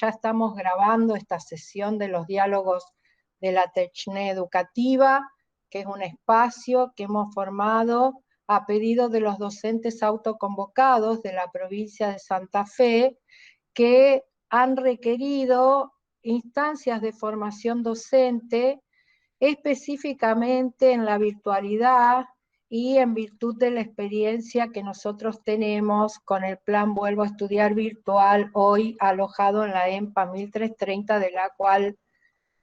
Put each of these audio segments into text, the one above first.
ya estamos grabando esta sesión de los diálogos de la Techné Educativa, que es un espacio que hemos formado a pedido de los docentes autoconvocados de la provincia de Santa Fe, que han requerido instancias de formación docente, específicamente en la virtualidad y en virtud de la experiencia que nosotros tenemos con el plan Vuelvo a Estudiar Virtual, hoy alojado en la EMPA 1330, de la cual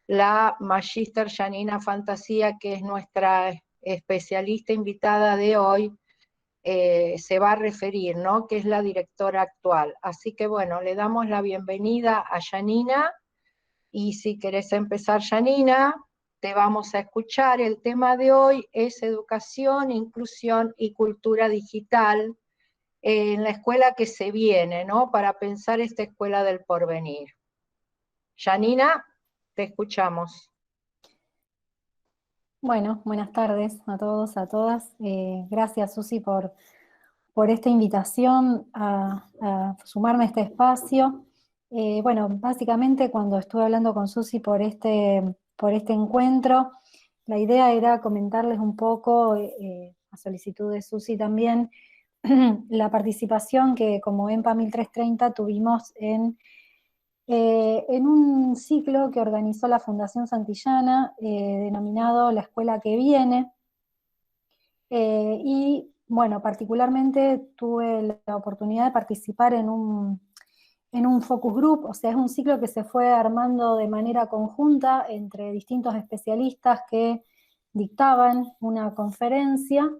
la Magíster Janina Fantasía, que es nuestra especialista invitada de hoy, se va a referir, ¿no? Que es la directora actual. Así que bueno, le damos la bienvenida a Janina, y si querés empezar, Janina, te vamos a escuchar. El tema de hoy es educación, inclusión y cultura digital en la escuela que se viene, ¿no? Para pensar esta escuela del porvenir. Janina, te escuchamos. Bueno, buenas tardes a todos, a todas. Gracias, Susi, por esta invitación a sumarme a este espacio. Bueno, básicamente cuando estuve hablando con Susi por este encuentro, la idea era comentarles un poco, a solicitud de Susi también, la participación que como EMPA 1330 tuvimos en un ciclo que organizó la Fundación Santillana, denominado La Escuela que Viene, y bueno, particularmente tuve la oportunidad de participar en un focus group, o sea, es un ciclo que se fue armando de manera conjunta entre distintos especialistas que dictaban una conferencia,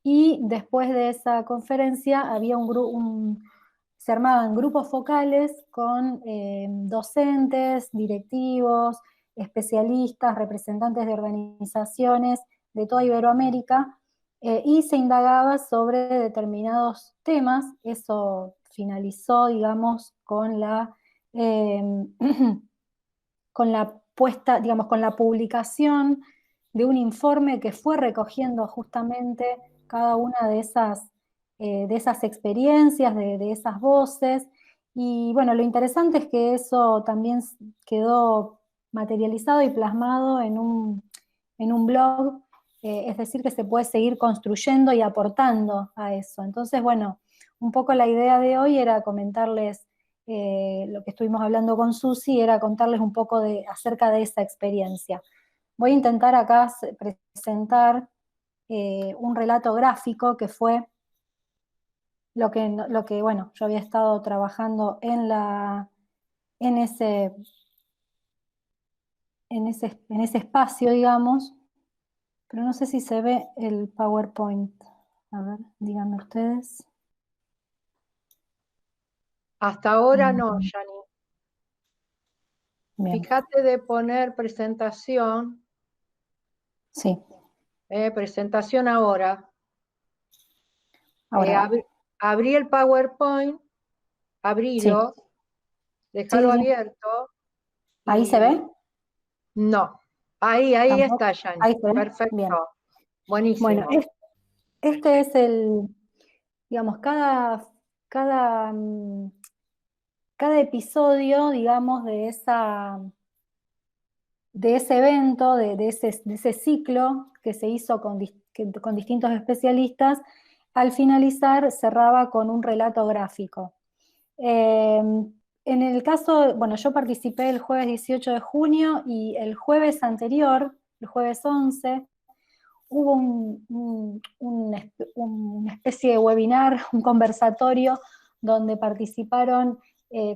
y después de esa conferencia había se armaban grupos focales con docentes, directivos, especialistas, representantes de organizaciones de toda Iberoamérica, y se indagaba sobre determinados temas. Eso finalizó, digamos, con eh, con la puesta, digamos, con la publicación de un informe que fue recogiendo justamente cada una de esas experiencias, de esas voces. Y bueno, lo interesante es que eso también quedó materializado y plasmado en un blog, es decir, que se puede seguir construyendo y aportando a eso. Entonces, bueno, un poco la idea de hoy era comentarles lo que estuvimos hablando con Susi, era contarles un poco acerca de esa experiencia. Voy a intentar acá presentar un relato gráfico que fue lo que bueno, yo había estado trabajando en ese espacio, digamos, pero no sé si se ve el PowerPoint. A ver, díganme ustedes. Hasta ahora no, Janina. Bien. Fíjate de poner presentación. Sí. Presentación ahora. Ahora. Abrí el PowerPoint, Sí. abrilo, Sí, dejarlo sí, sí. abierto. ¿Ahí se ve? No, ahí ¿Tampoco? está, Janine. Ahí se ve. Bien. Perfecto, Bueno, buenísimo. este es digamos, cada, mm, cada episodio, digamos, de ese evento, de ese ciclo que se hizo con distintos especialistas, al finalizar cerraba con un relato gráfico. En el caso, bueno, yo participé el jueves 18 de junio y el jueves anterior, el jueves 11, hubo una especie de webinar, un conversatorio, donde participaron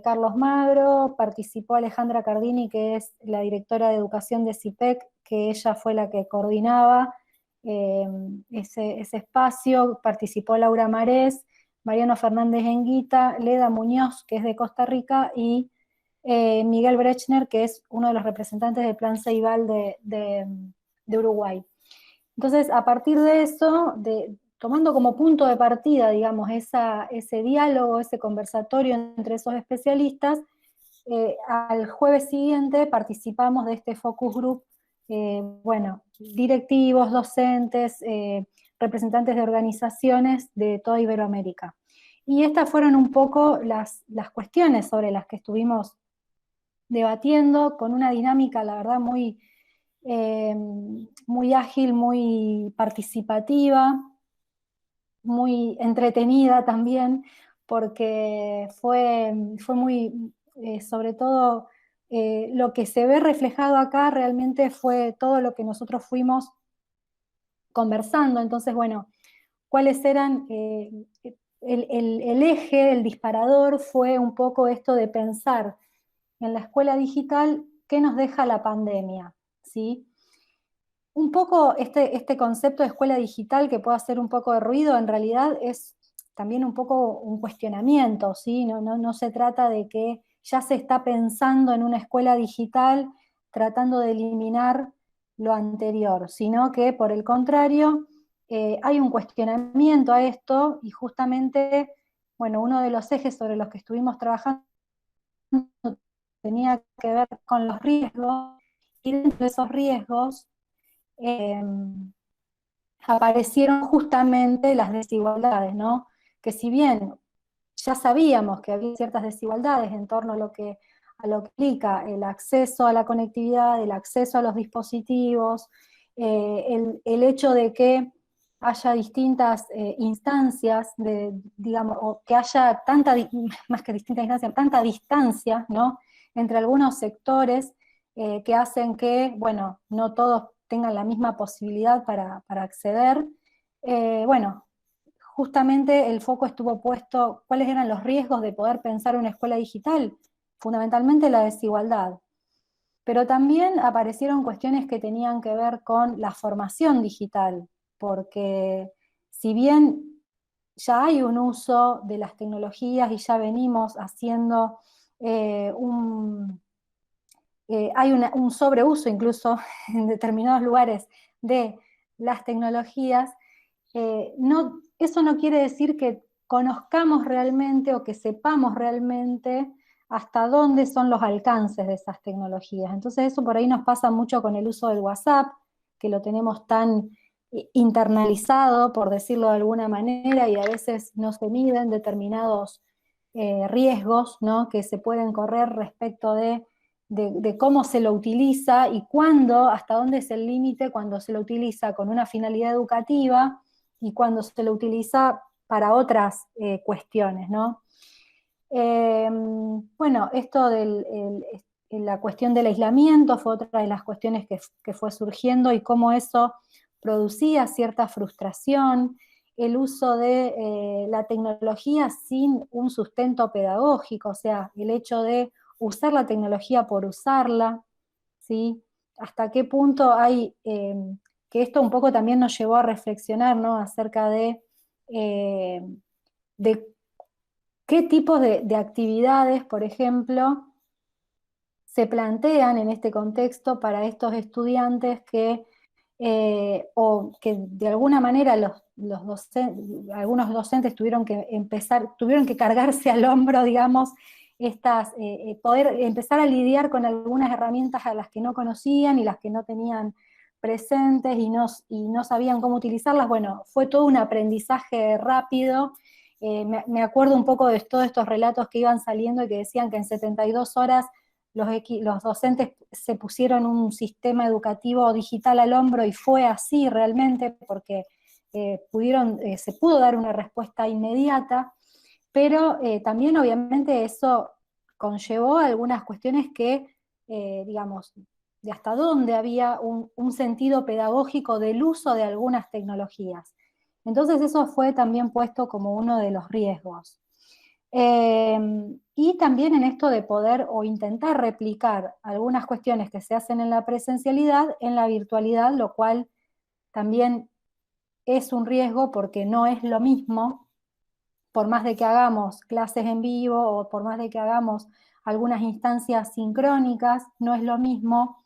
Carlos Magro, participó Alejandra Cardini, que es la directora de educación de CIPEC, que ella fue la que coordinaba ese espacio, participó Laura Marés, Mariano Fernández Enguita, Leda Muñoz, que es de Costa Rica, y Miguel Brechner, que es uno de los representantes del Plan Ceibal de Uruguay. Entonces, a partir de eso, tomando como punto de partida, digamos, ese diálogo, ese conversatorio entre esos especialistas, al jueves siguiente participamos de este focus group, bueno, directivos, docentes, representantes de organizaciones de toda Iberoamérica. Y estas fueron un poco las cuestiones sobre las que estuvimos debatiendo, con una dinámica, la verdad, muy ágil, muy participativa, muy entretenida también, porque fue muy, sobre todo, lo que se ve reflejado acá realmente fue todo lo que nosotros fuimos conversando. Entonces, bueno, cuáles eran, el eje, el disparador fue un poco esto de pensar en la escuela digital qué nos deja la pandemia, ¿sí? Un poco este concepto de escuela digital, que puede hacer un poco de ruido, en realidad es también un poco un cuestionamiento, ¿sí? No se trata de que ya se está pensando en una escuela digital tratando de eliminar lo anterior, sino que por el contrario, hay un cuestionamiento a esto, y justamente, bueno, uno de los ejes sobre los que estuvimos trabajando tenía que ver con los riesgos, y dentro de esos riesgos eh, aparecieron justamente las desigualdades, ¿no? Que si bien ya sabíamos que había ciertas desigualdades en torno a lo que implica el acceso a la conectividad, el acceso a los dispositivos, el hecho de que haya distintas instancias, digamos, o que haya más que distintas instancias, tanta distancia, ¿no?, entre algunos sectores, que hacen que, bueno, no todos tengan la misma posibilidad para acceder. Bueno, justamente el foco estuvo puesto, ¿cuáles eran los riesgos de poder pensar una escuela digital? Fundamentalmente la desigualdad. Pero también aparecieron cuestiones que tenían que ver con la formación digital, porque si bien ya hay un uso de las tecnologías y ya venimos haciendo hay un sobreuso incluso en determinados lugares de las tecnologías, eso no quiere decir que conozcamos realmente o que sepamos realmente hasta dónde son los alcances de esas tecnologías. Entonces eso por ahí nos pasa mucho con el uso del WhatsApp, que lo tenemos tan internalizado, por decirlo de alguna manera, y a veces no se miden determinados riesgos, ¿no?, que se pueden correr respecto de cómo se lo utiliza y cuándo, hasta dónde es el límite cuando se lo utiliza con una finalidad educativa y cuando se lo utiliza para otras cuestiones, ¿no? Bueno, esto la cuestión del aislamiento fue otra de las cuestiones que fue surgiendo, y cómo eso producía cierta frustración, el uso de la tecnología sin un sustento pedagógico, o sea, el hecho de usar la tecnología por usarla, ¿sí? Hasta qué punto hay, que esto un poco también nos llevó a reflexionar, ¿no?, acerca eh, de qué tipos de actividades, por ejemplo, se plantean en este contexto para estos estudiantes o que de alguna manera algunos docentes tuvieron que cargarse al hombro, digamos, poder empezar a lidiar con algunas herramientas a las que no conocían y las que no tenían presentes y no sabían cómo utilizarlas. Bueno, fue todo un aprendizaje rápido. Me acuerdo un poco de todos estos relatos que iban saliendo y que decían que en 72 horas los docentes se pusieron un sistema educativo digital al hombro, y fue así realmente, porque se pudo dar una respuesta inmediata, pero también obviamente eso conllevó algunas cuestiones que, digamos, de hasta dónde había un sentido pedagógico del uso de algunas tecnologías. Entonces eso fue también puesto como uno de los riesgos. Y también en esto de poder o intentar replicar algunas cuestiones que se hacen en la presencialidad en la virtualidad, lo cual también es un riesgo porque no es lo mismo, por más de que hagamos clases en vivo o por más de que hagamos algunas instancias sincrónicas, no es lo mismo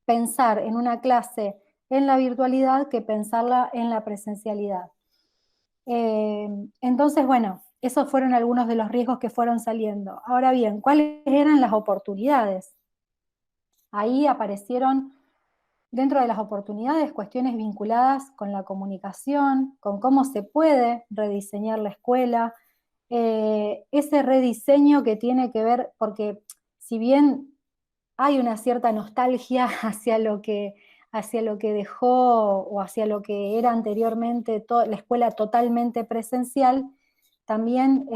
pensar en una clase en la virtualidad que pensarla en la presencialidad. Entonces, bueno, esos fueron algunos de los riesgos que fueron saliendo. Ahora bien, ¿cuáles eran las oportunidades? Ahí aparecieron, dentro de las oportunidades, cuestiones vinculadas con la comunicación, con cómo se puede rediseñar la escuela, ese rediseño que tiene que ver, porque si bien hay una cierta nostalgia hacia lo que dejó o hacia lo que era anteriormente la escuela totalmente presencial, también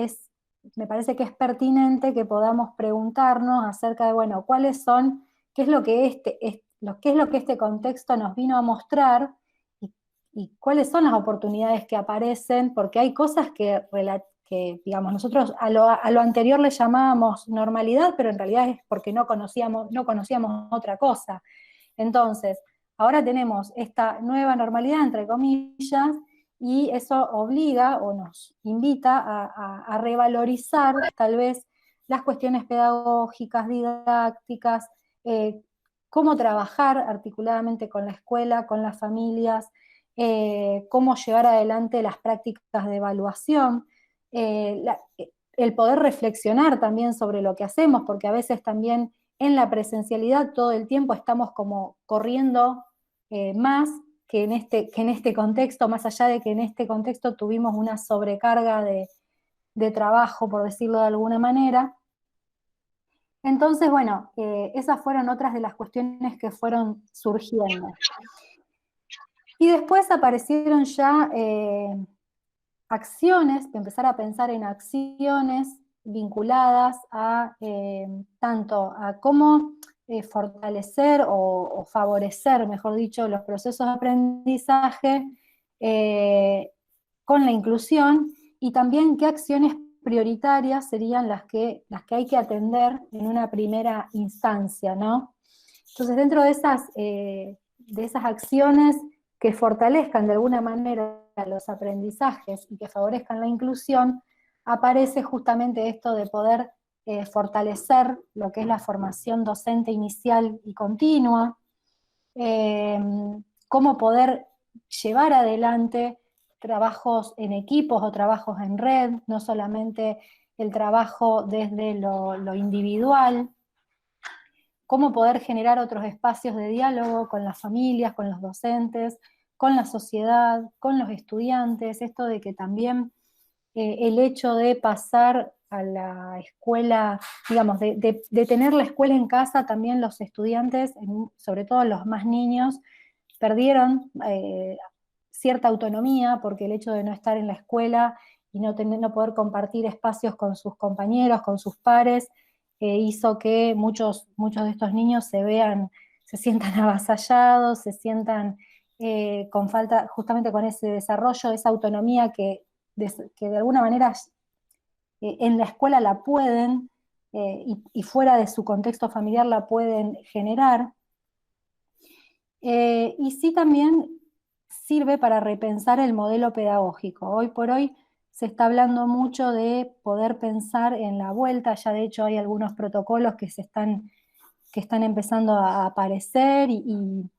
me parece que es pertinente que podamos preguntarnos acerca de, bueno, qué es lo que qué es lo que este contexto nos vino a mostrar y, y cuáles son las oportunidades que aparecen, porque hay cosas que digamos, nosotros a lo anterior le llamábamos normalidad, pero en realidad es porque no conocíamos otra cosa. Entonces, ahora tenemos esta nueva normalidad, entre comillas, y eso obliga o nos invita a revalorizar tal vez las cuestiones pedagógicas, didácticas, cómo trabajar articuladamente con la escuela, con las familias, cómo llevar adelante las prácticas de evaluación, el poder reflexionar también sobre lo que hacemos, porque a veces también en la presencialidad todo el tiempo estamos como corriendo más que en este contexto, más allá de que en este contexto tuvimos una sobrecarga de trabajo, por decirlo de alguna manera. Entonces, bueno, esas fueron otras de las cuestiones que fueron surgiendo. Y después aparecieron ya acciones, empezar a pensar en acciones vinculadas a tanto a cómo fortalecer o favorecer, mejor dicho, los procesos de aprendizaje con la inclusión, y también qué acciones prioritarias serían las que hay que atender en una primera instancia, ¿no? Entonces, dentro de esas acciones que fortalezcan de alguna manera los aprendizajes y que favorezcan la inclusión, aparece justamente esto de poder fortalecer lo que es la formación docente inicial y continua, eh, cómo poder llevar adelante trabajos en equipos o trabajos en red, no solamente el trabajo desde lo individual, cómo poder generar otros espacios de diálogo con las familias, con los docentes, con la sociedad, con los estudiantes, esto de que también el hecho de pasar a la escuela, digamos, de tener la escuela en casa, también los estudiantes, sobre todo los más niños, perdieron cierta autonomía porque el hecho de no estar en la escuela y no poder compartir espacios con sus compañeros, con sus pares, hizo que muchos de estos niños se sientan avasallados, se sientan con falta, justamente con ese desarrollo, esa autonomía que de alguna manera en la escuela la pueden, y fuera de su contexto familiar la pueden generar. Y sí también sirve para repensar el modelo pedagógico. Hoy por hoy se está hablando mucho de poder pensar en la vuelta, ya de hecho hay algunos protocolos que están empezando a aparecer, y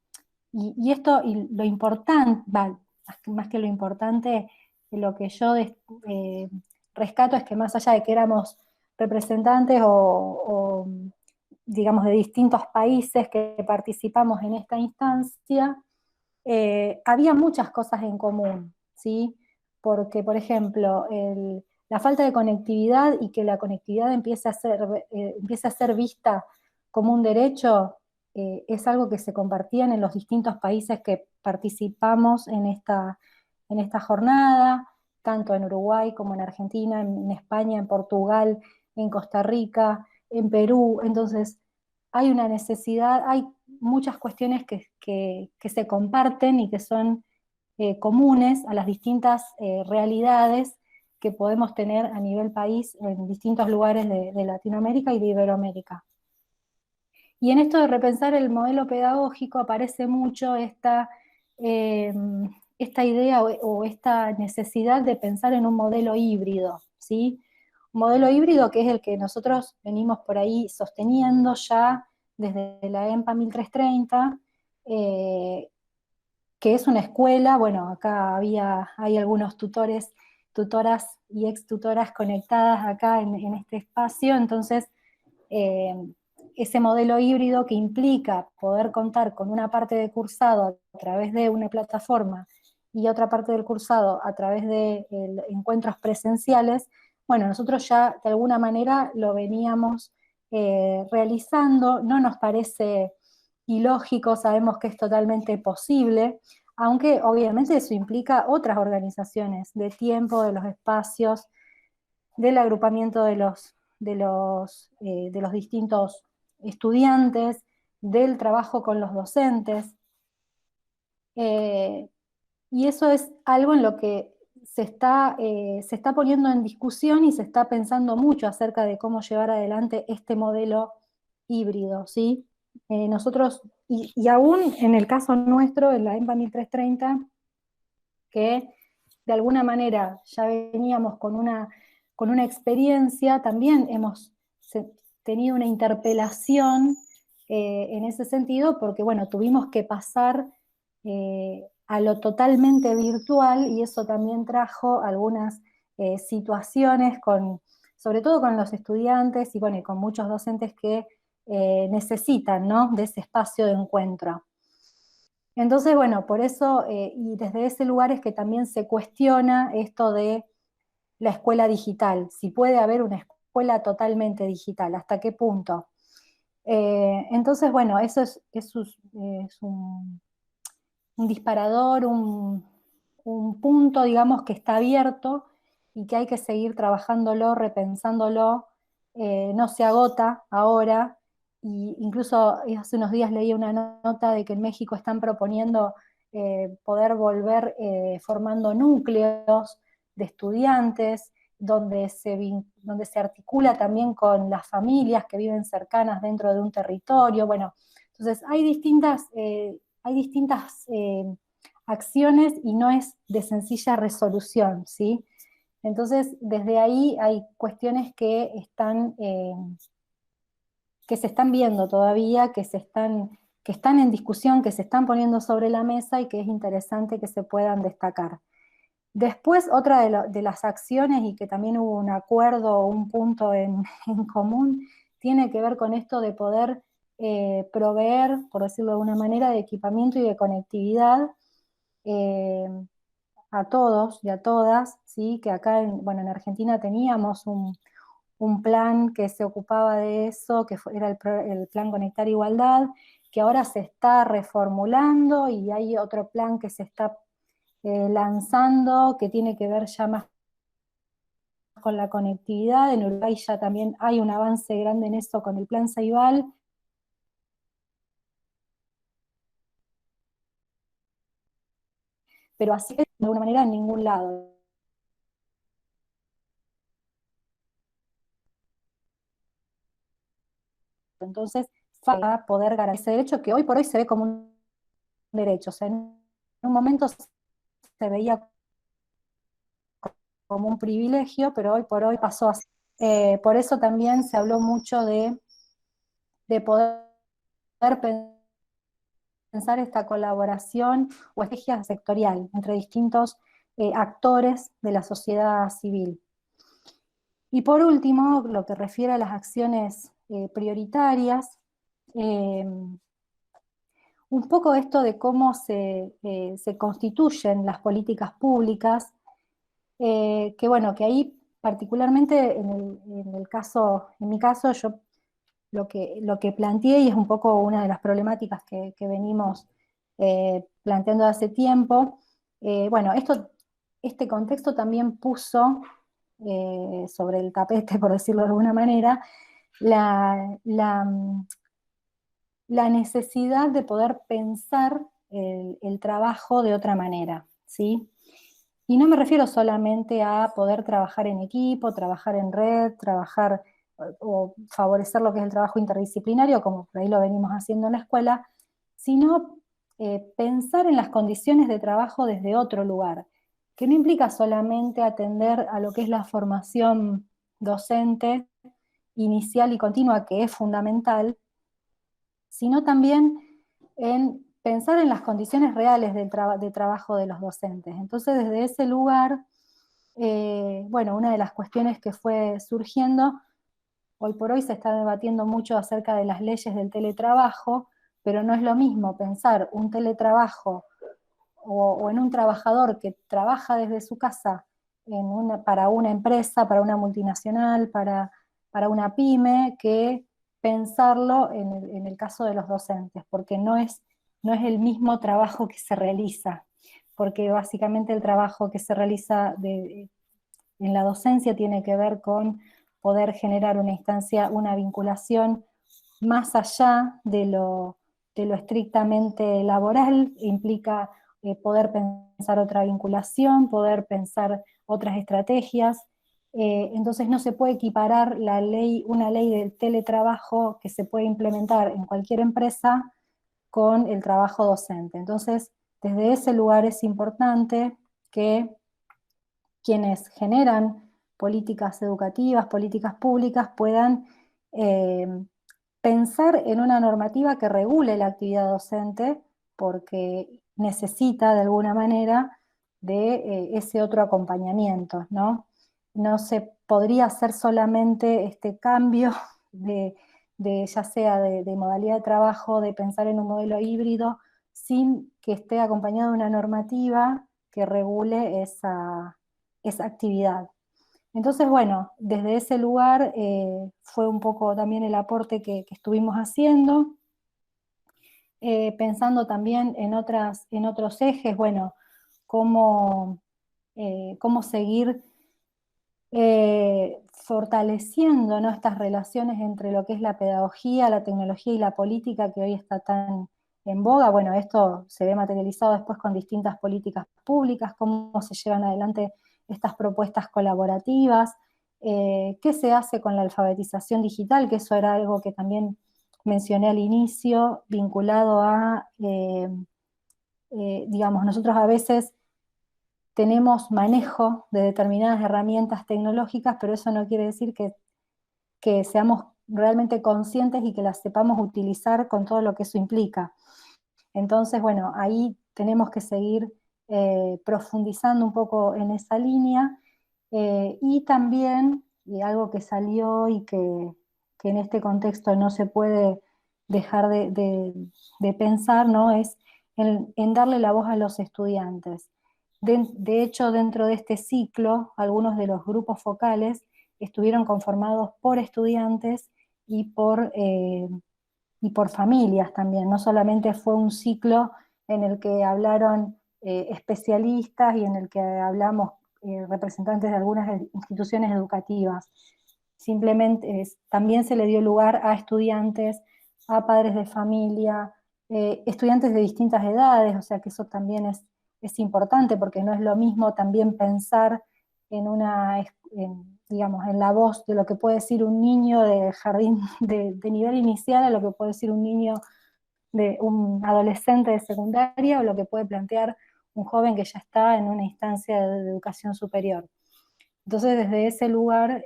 esto, y lo importante, más que lo importante, lo que yo rescato es que más allá de que éramos representantes digamos de distintos países que participamos en esta instancia, había muchas cosas en común, ¿sí? Porque, por ejemplo, la falta de conectividad y que la conectividad empiece a ser vista como un derecho, es algo que se compartían en los distintos países que participamos en esta jornada, tanto en Uruguay como en Argentina, en España, en Portugal, en Costa Rica, en Perú. Entonces, hay una necesidad, hay muchas cuestiones que se comparten y que son comunes a las distintas realidades que podemos tener a nivel país en distintos lugares de Latinoamérica y de Iberoamérica. Y en esto de repensar el modelo pedagógico aparece mucho esta idea o esta necesidad de pensar en un modelo híbrido, ¿sí? Un modelo híbrido que es el que nosotros venimos por ahí sosteniendo ya desde la EMPA 1330, que es una escuela. Bueno, acá hay algunos tutoras y ex tutoras conectadas acá en este espacio, entonces ese modelo híbrido que implica poder contar con una parte de cursado a través de una plataforma y otra parte del cursado a través de encuentros presenciales, bueno, nosotros ya de alguna manera lo veníamos realizando, no nos parece ilógico, sabemos que es totalmente posible, aunque obviamente eso implica otras organizaciones de tiempo, de los espacios, del agrupamiento de los distintos estudiantes, del trabajo con los docentes. Eh, y eso es algo en lo que se está poniendo en discusión y se está pensando mucho acerca de cómo llevar adelante este modelo híbrido, ¿sí? Nosotros, y aún en el caso nuestro, en la EMPA 1330, que de alguna manera ya veníamos con una experiencia, también hemos tenido una interpelación en ese sentido, porque bueno, tuvimos que pasar a lo totalmente virtual y eso también trajo algunas situaciones sobre todo con los estudiantes y bueno, y con muchos docentes que necesitan, ¿no?, de ese espacio de encuentro. Entonces, bueno, por eso, y desde ese lugar es que también se cuestiona esto de la escuela digital, si puede haber una escuela totalmente digital, hasta qué punto. Entonces, bueno, eso es un disparador, un punto, digamos, que está abierto y que hay que seguir trabajándolo, repensándolo, no se agota ahora, y incluso hace unos días leí una nota de que en México están proponiendo poder volver formando núcleos de estudiantes, donde se articula también con las familias que viven cercanas dentro de un territorio. Bueno, entonces hay distintas acciones y no es de sencilla resolución, ¿sí? Entonces, desde ahí hay cuestiones que se están viendo todavía, que están en discusión, que se están poniendo sobre la mesa y que es interesante que se puedan destacar. Después, otra de las acciones, y que también hubo un acuerdo, un punto en común, tiene que ver con esto de poder proveer, por decirlo de alguna manera, de equipamiento y de conectividad eh, a todos y a todas, ¿sí? Que acá bueno, en Argentina teníamos un plan que se ocupaba de eso, era el Plan Conectar Igualdad, que ahora se está reformulando y hay otro plan que se está lanzando, que tiene que ver ya más con la conectividad. En Uruguay ya también hay un avance grande en eso con el Plan Ceibal. Pero así de alguna manera en ningún lado. Entonces, para poder garantizar ese derecho que hoy por hoy se ve como un derecho. O sea, en un momento se veía como un privilegio, pero hoy por hoy pasó así. Por eso también se habló mucho de poder pensar esta colaboración o estrategia sectorial entre distintos actores de la sociedad civil. Y por último, lo que refiere a las acciones prioritarias, un poco esto de cómo se constituyen las políticas públicas, que bueno, que ahí particularmente en mi caso, yo lo que planteé, y es un poco una de las problemáticas que venimos planteando hace tiempo, bueno, este contexto también puso sobre el tapete, por decirlo de alguna manera, la, la, la necesidad de poder pensar el trabajo de otra manera, ¿sí? Y no me refiero solamente a poder trabajar en equipo, trabajar en red, trabajar o favorecer lo que es el trabajo interdisciplinario, como por ahí lo venimos haciendo en la escuela, sino pensar en las condiciones de trabajo desde otro lugar, que no implica solamente atender a lo que es la formación docente inicial y continua, que es fundamental, sino también en pensar en las condiciones reales de trabajo de los docentes. Entonces, desde ese lugar, bueno, una de las cuestiones que fue surgiendo, hoy por hoy se está debatiendo mucho acerca de las leyes del teletrabajo, pero no es lo mismo pensar un teletrabajo o en un trabajador que trabaja desde su casa para una empresa, para una multinacional, para una pyme, que pensarlo en el caso de los docentes, porque no es el mismo trabajo que se realiza, porque básicamente el trabajo que se realiza en la docencia tiene que ver con poder generar una instancia, una vinculación más allá de lo estrictamente laboral, implica poder pensar otra vinculación, poder pensar otras estrategias. Entonces no se puede equiparar una ley del teletrabajo que se puede implementar en cualquier empresa con el trabajo docente. Entonces, desde ese lugar es importante que quienes generan políticas educativas, políticas públicas, puedan eh, pensar en una normativa que regule la actividad docente, porque necesita de alguna manera de ese otro acompañamiento, ¿no? No se podría hacer solamente este cambio ya sea de modalidad de trabajo, de pensar en un modelo híbrido, sin que esté acompañado de una normativa que regule esa actividad. Entonces, bueno, desde ese lugar fue un poco también el aporte que estuvimos haciendo, pensando también en otros ejes, bueno, cómo, cómo seguir fortaleciendo, ¿no?, estas relaciones entre lo que es la pedagogía, la tecnología y la política que hoy está tan en boga. Bueno, esto se ve materializado después con distintas políticas públicas, cómo se llevan adelante estas propuestas colaborativas, qué se hace con la alfabetización digital, que eso era algo que también mencioné al inicio, vinculado a, digamos, nosotros a veces tenemos manejo de determinadas herramientas tecnológicas, pero eso no quiere decir que seamos realmente conscientes y que las sepamos utilizar con todo lo que eso implica. Entonces, bueno, ahí tenemos que seguir profundizando un poco en esa línea, y también, y algo que salió y que en este contexto no se puede dejar de pensar, ¿no?, es en darle la voz a los estudiantes. De hecho, dentro de este ciclo, algunos de los grupos focales estuvieron conformados por estudiantes y por familias también. No solamente fue un ciclo en el que hablaron especialistas y en el que hablamos representantes de algunas instituciones educativas. Simplemente también se le dio lugar a estudiantes, a padres de familia, estudiantes de distintas edades, o sea que eso también es importante, porque no es lo mismo también pensar digamos, en la voz de lo que puede decir un niño de jardín de nivel inicial a lo que puede decir un niño de un adolescente de secundaria, o lo que puede plantear un joven que ya está en una instancia de educación superior. Entonces, desde ese lugar,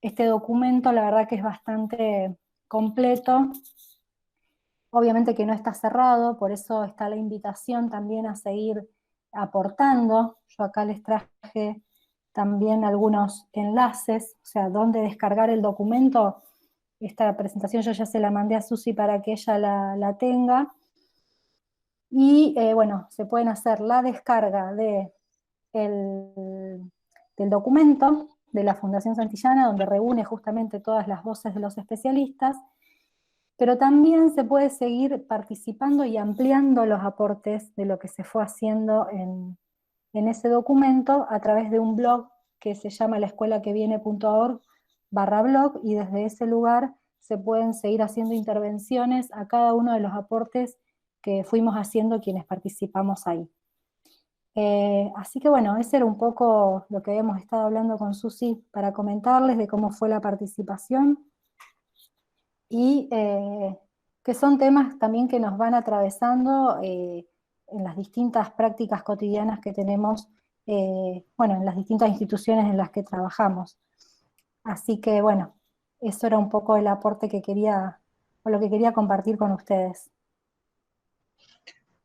este documento la verdad que es bastante completo. Obviamente que no está cerrado, por eso está la invitación también a seguir aportando. Yo acá les traje también algunos enlaces, o sea, dónde descargar el documento. Esta presentación yo ya se la mandé a Susi para que ella la tenga. Y bueno, se pueden hacer la descarga del documento de la Fundación Santillana, donde reúne justamente todas las voces de los especialistas, pero también se puede seguir participando y ampliando los aportes de lo que se fue haciendo en ese documento a través de un blog que se llama laescuelaqueviene.org/blog, y desde ese lugar se pueden seguir haciendo intervenciones a cada uno de los aportes que fuimos haciendo quienes participamos ahí. Así que bueno, ese era un poco lo que habíamos estado hablando con Susi para comentarles de cómo fue la participación, y que son temas también que nos van atravesando en las distintas prácticas cotidianas que tenemos, bueno, en las distintas instituciones en las que trabajamos. Así que bueno, eso era un poco el aporte que quería, o lo que quería compartir con ustedes.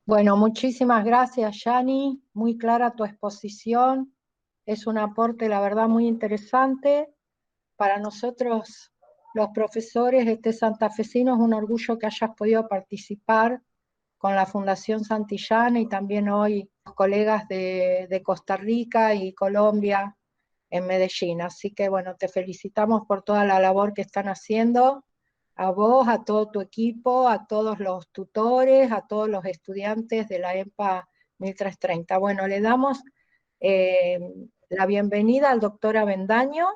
Bueno, muchísimas gracias, Yani. Muy clara tu exposición. Es un aporte, la verdad, muy interesante. Para nosotros, los profesores santafesinos, es un orgullo que hayas podido participar con la Fundación Santillana y también hoy colegas de Costa Rica y Colombia en Medellín. Así que bueno, te felicitamos por toda la labor que están haciendo, a vos, a todo tu equipo, a todos los tutores, a todos los estudiantes de la EMPA 1330. Bueno, le damos eh, la bienvenida al doctor Avendaño,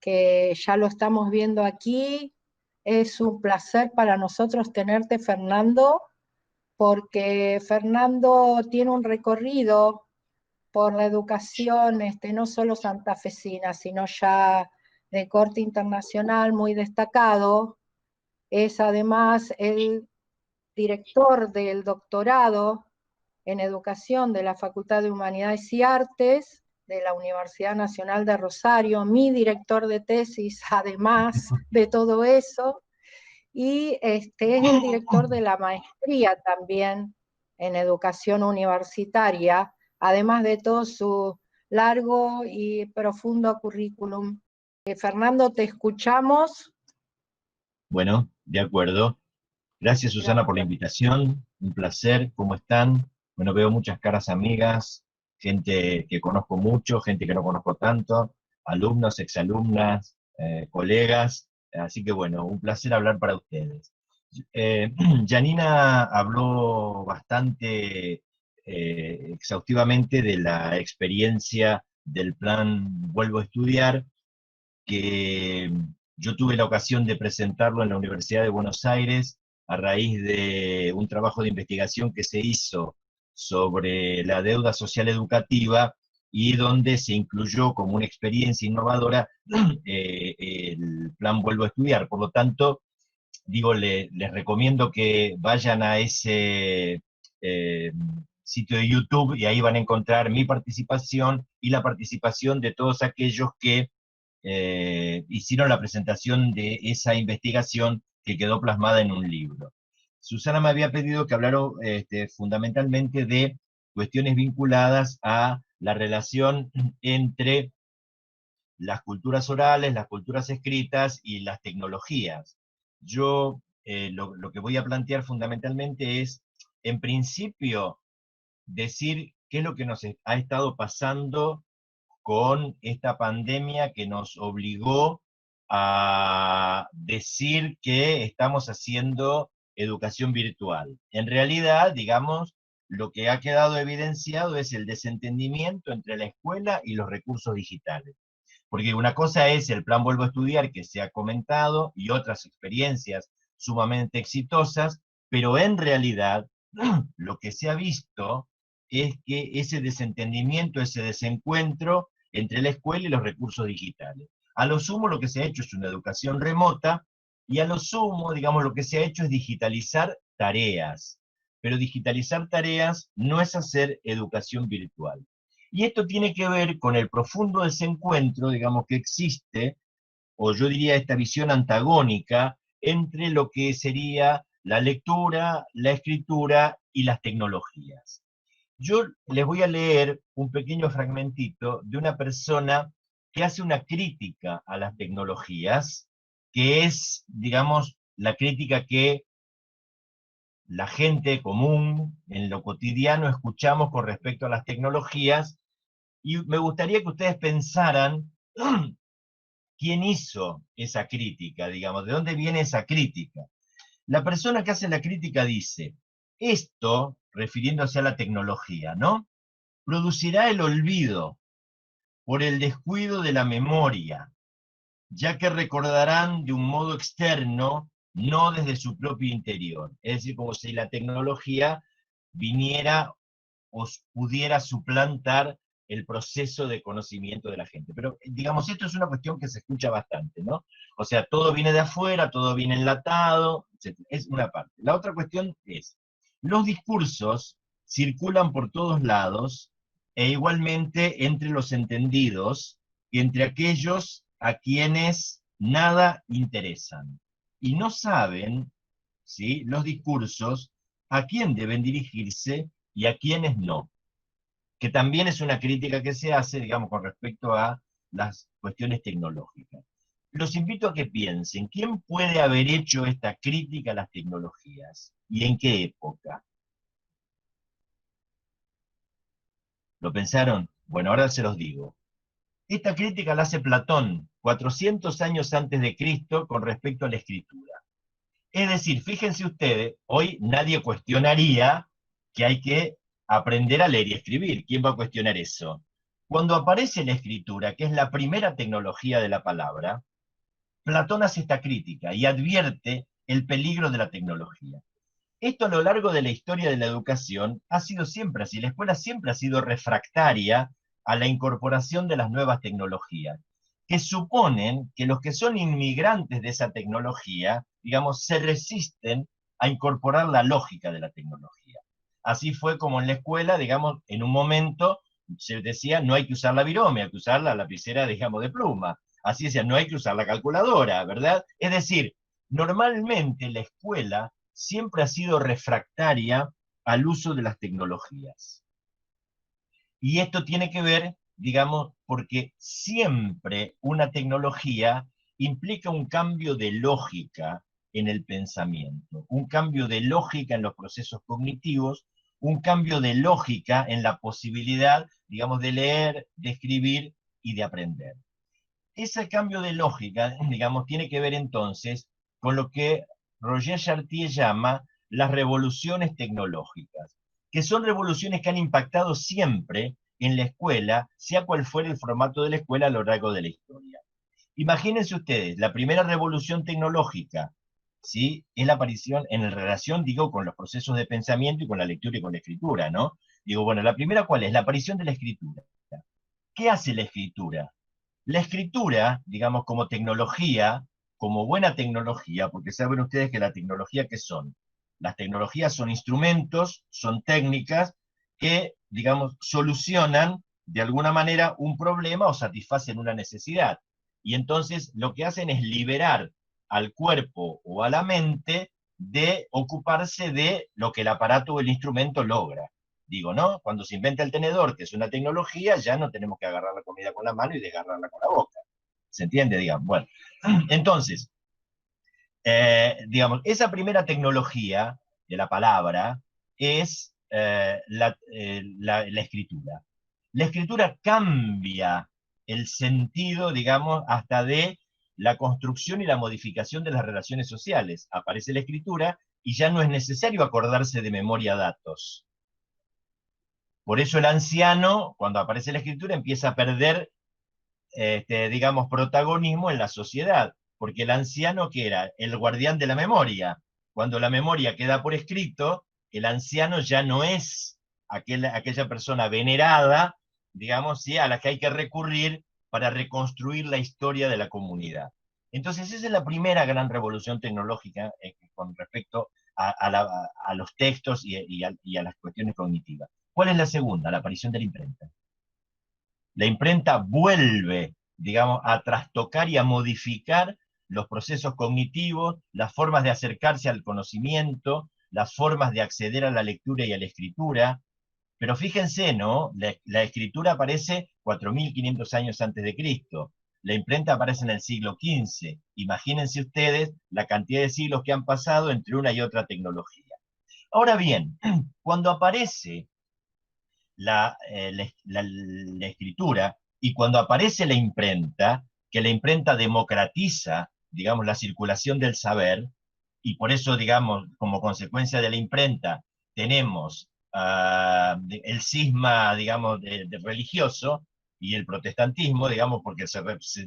que ya lo estamos viendo aquí. Es un placer para nosotros tenerte, Fernando, porque Fernando tiene un recorrido por la educación, no solo santafesina, sino ya de corte internacional muy destacado. Es además el director del doctorado en educación de la Facultad de Humanidades y Artes de la Universidad Nacional de Rosario, mi director de tesis, además de todo eso, y es el director de la maestría también en educación universitaria, además de todo su largo y profundo currículum. Fernando, te escuchamos. Bueno, de acuerdo. Gracias, Susana, por la Gracias. invitación. Un placer. ¿Cómo están? Bueno, veo muchas caras amigas, gente que conozco mucho, gente que no conozco tanto, alumnos, exalumnas, colegas. Así que bueno, un placer hablar para ustedes. Janina habló bastante exhaustivamente de la experiencia del plan Vuelvo a Estudiar, que yo tuve la ocasión de presentarlo en la Universidad de Buenos Aires a raíz de un trabajo de investigación que se hizo sobre la deuda social educativa y donde se incluyó como una experiencia innovadora el plan Vuelvo a Estudiar. Por lo tanto, digo, les recomiendo que vayan a ese sitio de YouTube y ahí van a encontrar mi participación y la participación de todos aquellos que hicieron la presentación de esa investigación que quedó plasmada en un libro. Susana me había pedido que hablara fundamentalmente de cuestiones vinculadas a la relación entre las culturas orales, las culturas escritas y las tecnologías. Yo lo que voy a plantear fundamentalmente es, en principio, decir qué es lo que nos ha estado pasando con esta pandemia que nos obligó a decir que estamos haciendo educación virtual. En realidad, digamos, lo que ha quedado evidenciado es el desentendimiento entre la escuela y los recursos digitales. Porque una cosa es el plan Vuelvo a Estudiar que se ha comentado y otras experiencias sumamente exitosas, pero en realidad lo que se ha visto es que ese desentendimiento, ese desencuentro entre la escuela y los recursos digitales. A lo sumo lo que se ha hecho es una educación remota y a lo sumo, digamos, lo que se ha hecho es digitalizar tareas. Pero digitalizar tareas no es hacer educación virtual. Y esto tiene que ver con el profundo desencuentro, digamos, que existe, o yo diría esta visión antagónica, entre lo que sería la lectura, la escritura y las tecnologías. Yo les voy a leer un pequeño fragmentito de una persona que hace una crítica a las tecnologías, que es, digamos, la crítica que la gente común en lo cotidiano escuchamos con respecto a las tecnologías, y me gustaría que ustedes pensaran quién hizo esa crítica, digamos, de dónde viene esa crítica. La persona que hace la crítica dice, esto, refiriéndose a la tecnología, ¿no? Producirá el olvido por el descuido de la memoria, ya que recordarán de un modo externo, no desde su propio interior. Es decir, como si la tecnología viniera o pudiera suplantar el proceso de conocimiento de la gente. Pero, digamos, esto es una cuestión que se escucha bastante, ¿no? O sea, todo viene de afuera, todo viene enlatado, etc. Es una parte. La otra cuestión es, los discursos circulan por todos lados e igualmente entre los entendidos y entre aquellos a quienes nada interesan. Y no saben, ¿sí?, los discursos a quién deben dirigirse y a quiénes no, que también es una crítica que se hace, digamos, con respecto a las cuestiones tecnológicas. los invito a que piensen, ¿quién puede haber hecho esta crítica a las tecnologías? ¿Y en qué época? ¿Lo pensaron? Bueno, ahora se los digo. Esta crítica la hace Platón, 400 años antes de Cristo, con respecto a la escritura. Es decir, fíjense ustedes, hoy nadie cuestionaría que hay que aprender a leer y escribir. ¿Quién va a cuestionar eso? Cuando aparece la escritura, que es la primera tecnología de la palabra, Platón hace esta crítica y advierte el peligro de la tecnología. Esto a lo largo de la historia de la educación ha sido siempre así. La escuela siempre ha sido refractaria a la incorporación de las nuevas tecnologías, que suponen que los que son inmigrantes de esa tecnología, digamos, se resisten a incorporar la lógica de la tecnología. Así fue como en la escuela, digamos, en un momento se decía no hay que usar la virome, hay que usar la lapicera, digamos, de pluma. Así decía, no hay que usar la calculadora, ¿verdad? Es decir, normalmente la escuela siempre ha sido refractaria al uso de las tecnologías. Y esto tiene que ver, digamos, porque siempre una tecnología implica un cambio de lógica en el pensamiento, un cambio de lógica en los procesos cognitivos, un cambio de lógica en la posibilidad, digamos, de leer, de escribir y de aprender. Ese cambio de lógica, digamos, tiene que ver entonces con lo que Roger Chartier llama las revoluciones tecnológicas, que son revoluciones que han impactado siempre en la escuela, sea cual fuera el formato de la escuela a lo largo de la historia. Imagínense ustedes, la primera revolución tecnológica, ¿sí? Es la aparición en relación, digo, con los procesos de pensamiento y con la lectura y con la escritura, ¿no? Digo, bueno, la primera, ¿cuál es? La aparición de la escritura. ¿Qué hace la escritura? La escritura, digamos, como tecnología, como buena tecnología, porque saben ustedes que la tecnología, ¿qué son? Las tecnologías son instrumentos, son técnicas que, digamos, solucionan de alguna manera un problema o satisfacen una necesidad. Y entonces lo que hacen es liberar al cuerpo o a la mente de ocuparse de lo que el aparato o el instrumento logra. Digo, ¿no? Cuando se inventa el tenedor, que es una tecnología, ya no tenemos que agarrar la comida con la mano y desgarrarla con la boca. ¿Se entiende? Digamos, bueno. Entonces, digamos, esa primera tecnología de la palabra es la escritura. La escritura cambia el sentido, digamos, hasta de la construcción y la modificación de las relaciones sociales. Aparece la escritura y ya no es necesario acordarse de memoria datos. Por eso el anciano, cuando aparece la escritura, empieza a perder, digamos, protagonismo en la sociedad, porque el anciano, que era el guardián de la memoria, cuando la memoria queda por escrito, el anciano ya no es aquella persona venerada, digamos, ¿sí? A la que hay que recurrir para reconstruir la historia de la comunidad. Entonces esa es la primera gran revolución tecnológica con respecto a los textos y a las cuestiones cognitivas. ¿Cuál es la segunda? La aparición de la imprenta. La imprenta vuelve, digamos, a trastocar y a modificar los procesos cognitivos, las formas de acercarse al conocimiento, las formas de acceder a la lectura y a la escritura. Pero fíjense, ¿no? La escritura aparece 4.500 años antes de Cristo. La imprenta aparece en el siglo XV. Imagínense ustedes la cantidad de siglos que han pasado entre una y otra tecnología. Ahora bien, cuando aparece la escritura y cuando aparece la imprenta, que la imprenta democratiza, digamos, la circulación del saber, y por eso, digamos, como consecuencia de la imprenta, tenemos el cisma, digamos, de religioso y el protestantismo, digamos, porque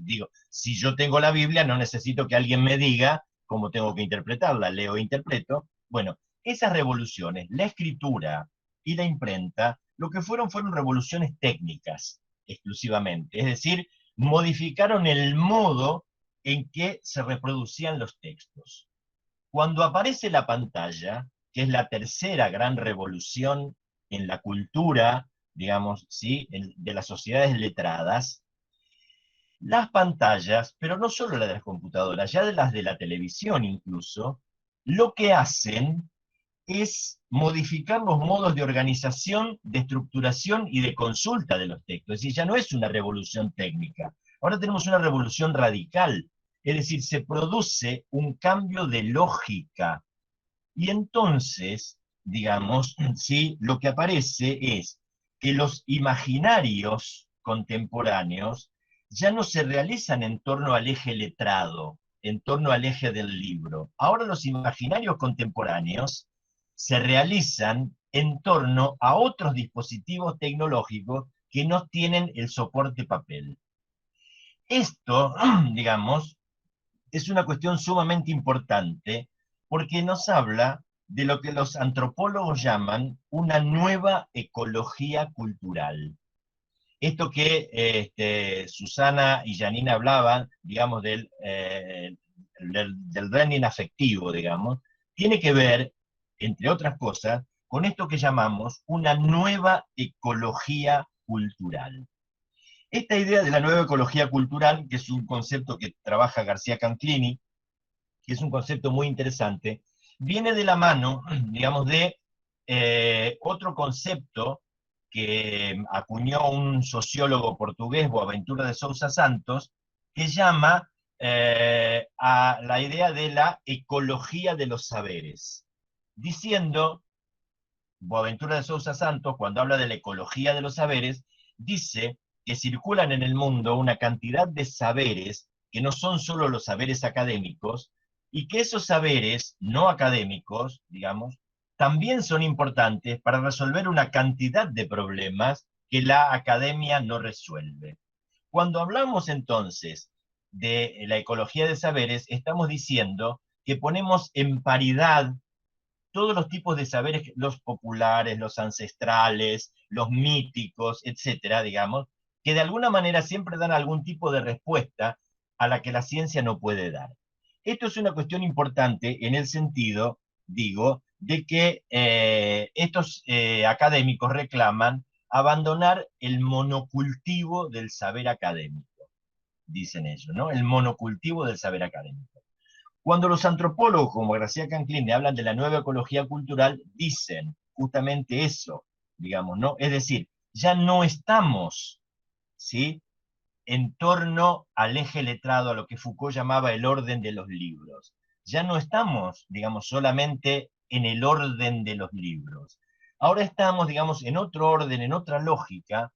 digo, si yo tengo la Biblia, no necesito que alguien me diga cómo tengo que interpretarla, leo e interpreto. Bueno, esas revoluciones, la escritura y la imprenta, lo que fueron revoluciones técnicas exclusivamente, es decir, modificaron el modo en que se reproducían los textos. Cuando aparece la pantalla, que es la tercera gran revolución en la cultura, digamos, ¿sí? De las sociedades letradas, las pantallas, pero no solo las de las computadoras, ya de las de la televisión incluso, lo que hacen es modificar los modos de organización, de estructuración y de consulta de los textos. Es decir, ya no es una revolución técnica. Ahora tenemos una revolución radical Es decir, se produce un cambio de lógica. Y entonces, digamos, ¿sí? Lo que aparece es que los imaginarios contemporáneos ya no se realizan en torno al eje letrado, en torno al eje del libro. Ahora los imaginarios contemporáneos se realizan en torno a otros dispositivos tecnológicos que no tienen el soporte papel. Esto, digamos, es una cuestión sumamente importante porque nos habla de lo que los antropólogos llaman una nueva ecología cultural. Esto que Susana y Janina hablaban, digamos, del learning afectivo, digamos, tiene que ver, entre otras cosas, con esto que llamamos una nueva ecología cultural. Esta idea de la nueva ecología cultural, que es un concepto que trabaja García Canclini, que es un concepto muy interesante, viene de la mano, digamos, de otro concepto que acuñó un sociólogo portugués, Boaventura de Sousa Santos, que llama a la idea de la ecología de los saberes, diciendo, Boaventura de Sousa Santos, cuando habla de la ecología de los saberes, dice que circulan en el mundo una cantidad de saberes que no son solo los saberes académicos, y que esos saberes no académicos, digamos, también son importantes para resolver una cantidad de problemas que la academia no resuelve. Cuando hablamos entonces de la ecología de saberes, estamos diciendo que ponemos en paridad todos los tipos de saberes, los populares, los ancestrales, los míticos, etcétera, digamos, que de alguna manera siempre dan algún tipo de respuesta a la que la ciencia no puede dar. Esto es una cuestión importante en el sentido, digo, de que estos académicos reclaman abandonar el monocultivo del saber académico, dicen ellos, ¿no? El monocultivo del saber académico. Cuando los antropólogos como García Canclini hablan de la nueva ecología cultural, dicen justamente eso, digamos, ¿no? Es decir, ya no estamos, ¿sí?, en torno al eje letrado, a lo que Foucault llamaba el orden de los libros. Ya no estamos, digamos, solamente en el orden de los libros. Ahora estamos, digamos, en otro orden, en otra lógica,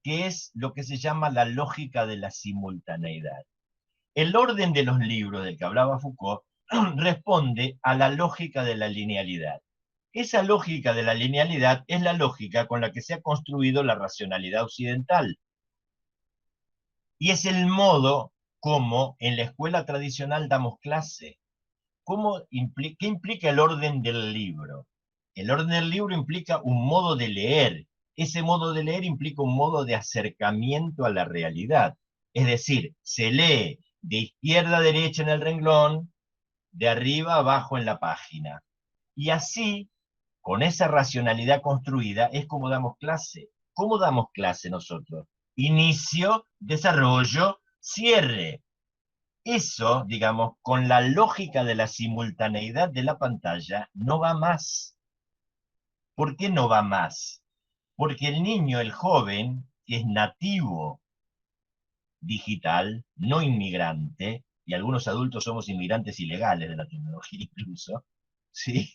que es lo que se llama la lógica de la simultaneidad. El orden de los libros del que hablaba Foucault responde a la lógica de la linealidad. Esa lógica de la linealidad es la lógica con la que se ha construido la racionalidad occidental. Y es el modo como en la escuela tradicional damos clase. ¿Qué implica el orden del libro? El orden del libro implica un modo de leer. Ese modo de leer implica un modo de acercamiento a la realidad. Es decir, se lee de izquierda a derecha en el renglón, de arriba a abajo en la página. Y así, con esa racionalidad construida, es como damos clase. ¿Cómo damos clase nosotros? Inicio, desarrollo, cierre. Eso, digamos, con la lógica de la simultaneidad de la pantalla, no va más. ¿Por qué no va más? Porque el niño, el joven, que es nativo digital, no inmigrante, y algunos adultos somos inmigrantes ilegales de la tecnología incluso, ¿sí?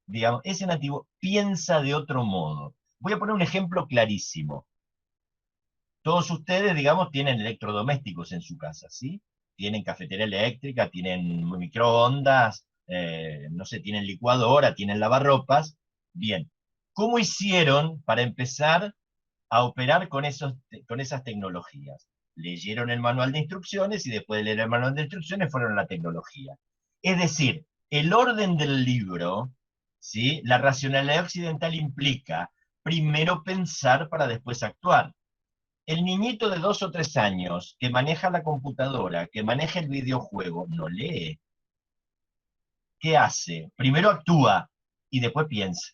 Digamos, ese nativo piensa de otro modo. Voy a poner un ejemplo clarísimo. Todos ustedes, digamos, tienen electrodomésticos en su casa, ¿sí? Tienen cafetera eléctrica, tienen microondas, no sé, tienen licuadora, tienen lavarropas. Bien, ¿cómo hicieron para empezar a operar con esas tecnologías? Leyeron el manual de instrucciones y después de leer el manual de instrucciones fueron a la tecnología. Es decir, el orden del libro, ¿sí?, la racionalidad occidental implica primero pensar para después actuar. El niñito de 2 o 3 años que maneja la computadora, que maneja el videojuego, no lee. ¿Qué hace? Primero actúa y después piensa.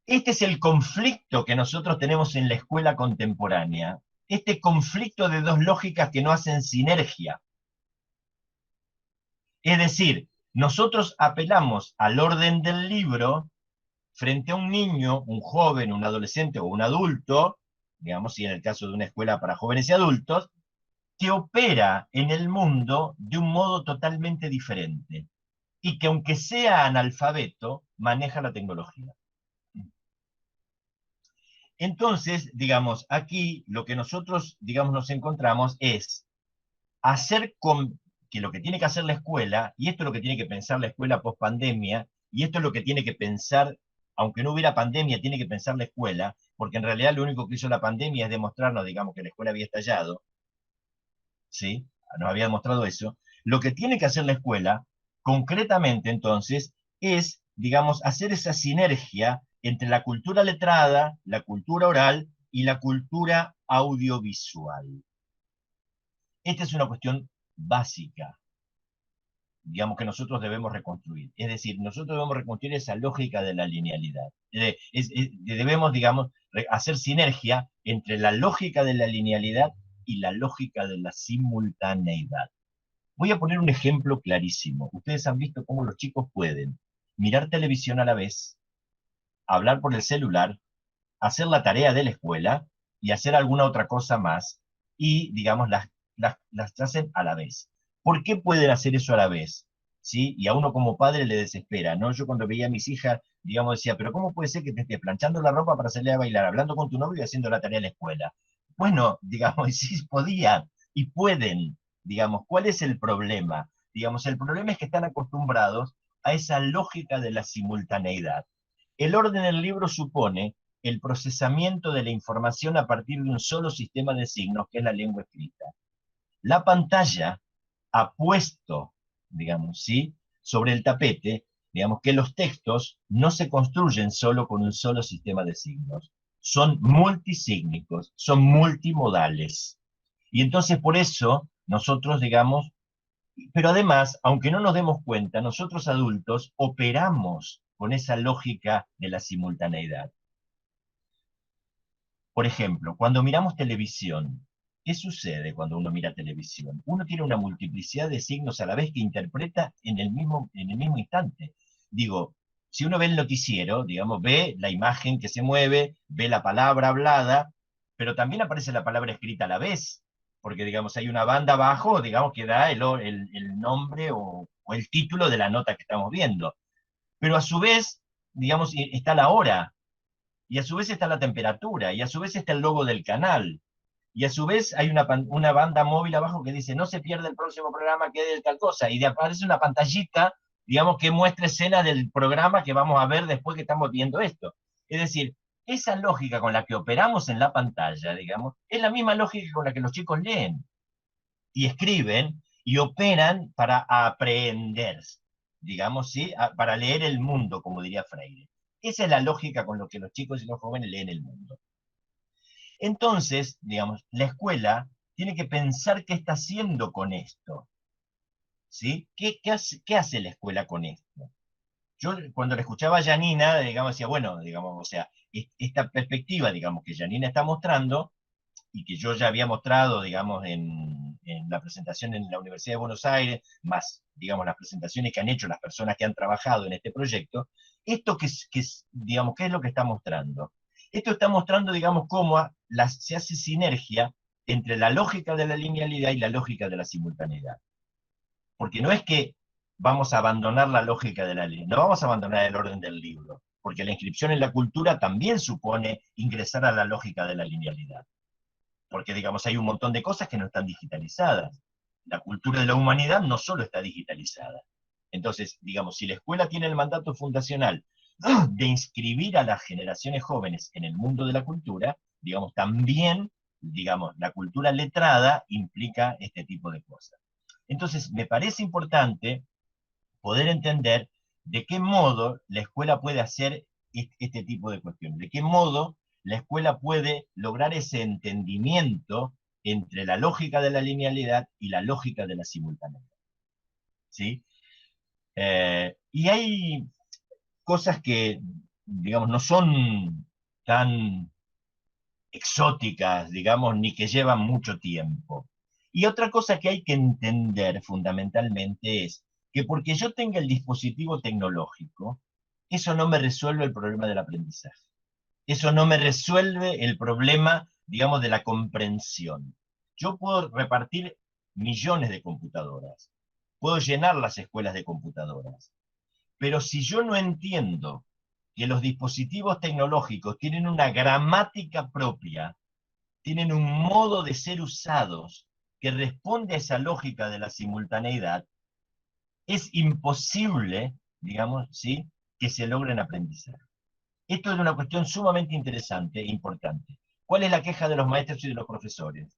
Este es el conflicto que nosotros tenemos en la escuela contemporánea. Este conflicto de dos lógicas que no hacen sinergia. Es decir, nosotros apelamos al orden del libro frente a un niño, un joven, un adolescente o un adulto, digamos, si en el caso de una escuela para jóvenes y adultos, que opera en el mundo de un modo totalmente diferente y que aunque sea analfabeto, maneja la tecnología. Entonces, digamos, aquí lo que nosotros, digamos, nos encontramos es hacer que lo que tiene que hacer la escuela, y esto es lo que tiene que pensar la escuela post pandemia, y esto es lo que tiene que pensar, aunque no hubiera pandemia, tiene que pensar la escuela, porque en realidad lo único que hizo la pandemia es demostrarnos, digamos, que la escuela había estallado, ¿sí? Nos había demostrado eso. Lo que tiene que hacer la escuela, concretamente entonces, es, digamos, hacer esa sinergia entre la cultura letrada, la cultura oral y la cultura audiovisual. Esta es una cuestión básica, digamos, que nosotros debemos reconstruir. Es decir, nosotros debemos reconstruir esa lógica de la linealidad. Debemos, digamos, hacer sinergia entre la lógica de la linealidad y la lógica de la simultaneidad. Voy a poner un ejemplo clarísimo. Ustedes han visto cómo los chicos pueden mirar televisión a la vez, hablar por el celular, hacer la tarea de la escuela y hacer alguna otra cosa más, y, digamos, las hacen a la vez. ¿Por qué pueden hacer eso a la vez? ¿Sí? Y a uno como padre le desespera, ¿no? Yo cuando veía a mis hijas, digamos, decía, pero ¿cómo puede ser que te estés planchando la ropa para salir a bailar, hablando con tu novio y haciendo la tarea de la escuela? Bueno, digamos, sí podían y pueden, digamos, ¿cuál es el problema? Digamos, el problema es que están acostumbrados a esa lógica de la simultaneidad. El orden del libro supone el procesamiento de la información a partir de un solo sistema de signos, que es la lengua escrita. La pantalla ha puesto, digamos, ¿sí?, sobre el tapete, digamos, que los textos no se construyen solo con un solo sistema de signos, son multisígnicos, son multimodales. Y entonces por eso nosotros, digamos, pero además, aunque no nos demos cuenta, nosotros adultos operamos con esa lógica de la simultaneidad. Por ejemplo, cuando miramos televisión, ¿qué sucede cuando uno mira televisión? Uno tiene una multiplicidad de signos a la vez que interpreta en el mismo instante. Digo, si uno ve el noticiero, digamos, ve la imagen que se mueve, ve la palabra hablada, pero también aparece la palabra escrita a la vez, porque, digamos, hay una banda abajo, digamos, que da el nombre o el título de la nota que estamos viendo. Pero a su vez, digamos, está la hora, y a su vez está la temperatura, y a su vez está el logo del canal, y a su vez hay una banda móvil abajo que dice, no se pierda el próximo programa que de tal cosa, y aparece una pantallita, digamos, que muestra escena del programa que vamos a ver después que estamos viendo esto. Es decir, esa lógica con la que operamos en la pantalla, digamos, es la misma lógica con la que los chicos leen y escriben y operan para aprender, digamos, ¿sí?, para leer el mundo, como diría Freire. Esa es la lógica con la que los chicos y los jóvenes leen el mundo. Entonces, digamos, la escuela tiene que pensar qué está haciendo con esto, ¿sí? ¿Qué hace la escuela con esto? Yo cuando le escuchaba a Janina, digamos, decía, bueno, digamos, o sea, esta perspectiva, digamos, que Janina está mostrando, y que yo ya había mostrado, digamos, en la presentación en la Universidad de Buenos Aires, más, digamos, las presentaciones que han hecho las personas que han trabajado en este proyecto, esto digamos, ¿qué es lo que está mostrando? Esto está mostrando, digamos, cómo se hace sinergia entre la lógica de la linealidad y la lógica de la simultaneidad. Porque no es que vamos a abandonar la lógica de la línea, no vamos a abandonar el orden del libro, porque la inscripción en la cultura también supone ingresar a la lógica de la linealidad. Porque, digamos, hay un montón de cosas que no están digitalizadas. La cultura de la humanidad no solo está digitalizada. Entonces, digamos, si la escuela tiene el mandato fundacional de inscribir a las generaciones jóvenes en el mundo de la cultura, digamos, también, digamos, la cultura letrada implica este tipo de cosas. Entonces, me parece importante poder entender de qué modo la escuela puede hacer este tipo de cuestiones, de qué modo la escuela puede lograr ese entendimiento entre la lógica de la linealidad y la lógica de la simultaneidad. ¿Sí? Y hay cosas que, digamos, no son tan exóticas, digamos, ni que llevan mucho tiempo. Y otra cosa que hay que entender fundamentalmente es que porque yo tenga el dispositivo tecnológico, eso no me resuelve el problema del aprendizaje. Eso no me resuelve el problema, digamos, de la comprensión. Yo puedo repartir millones de computadoras, puedo llenar las escuelas de computadoras, pero si yo no entiendo que los dispositivos tecnológicos tienen una gramática propia, tienen un modo de ser usados que responde a esa lógica de la simultaneidad, es imposible, digamos, ¿sí?, que se logren aprendizar. Esto es una cuestión sumamente interesante e importante. ¿Cuál es la queja de los maestros y de los profesores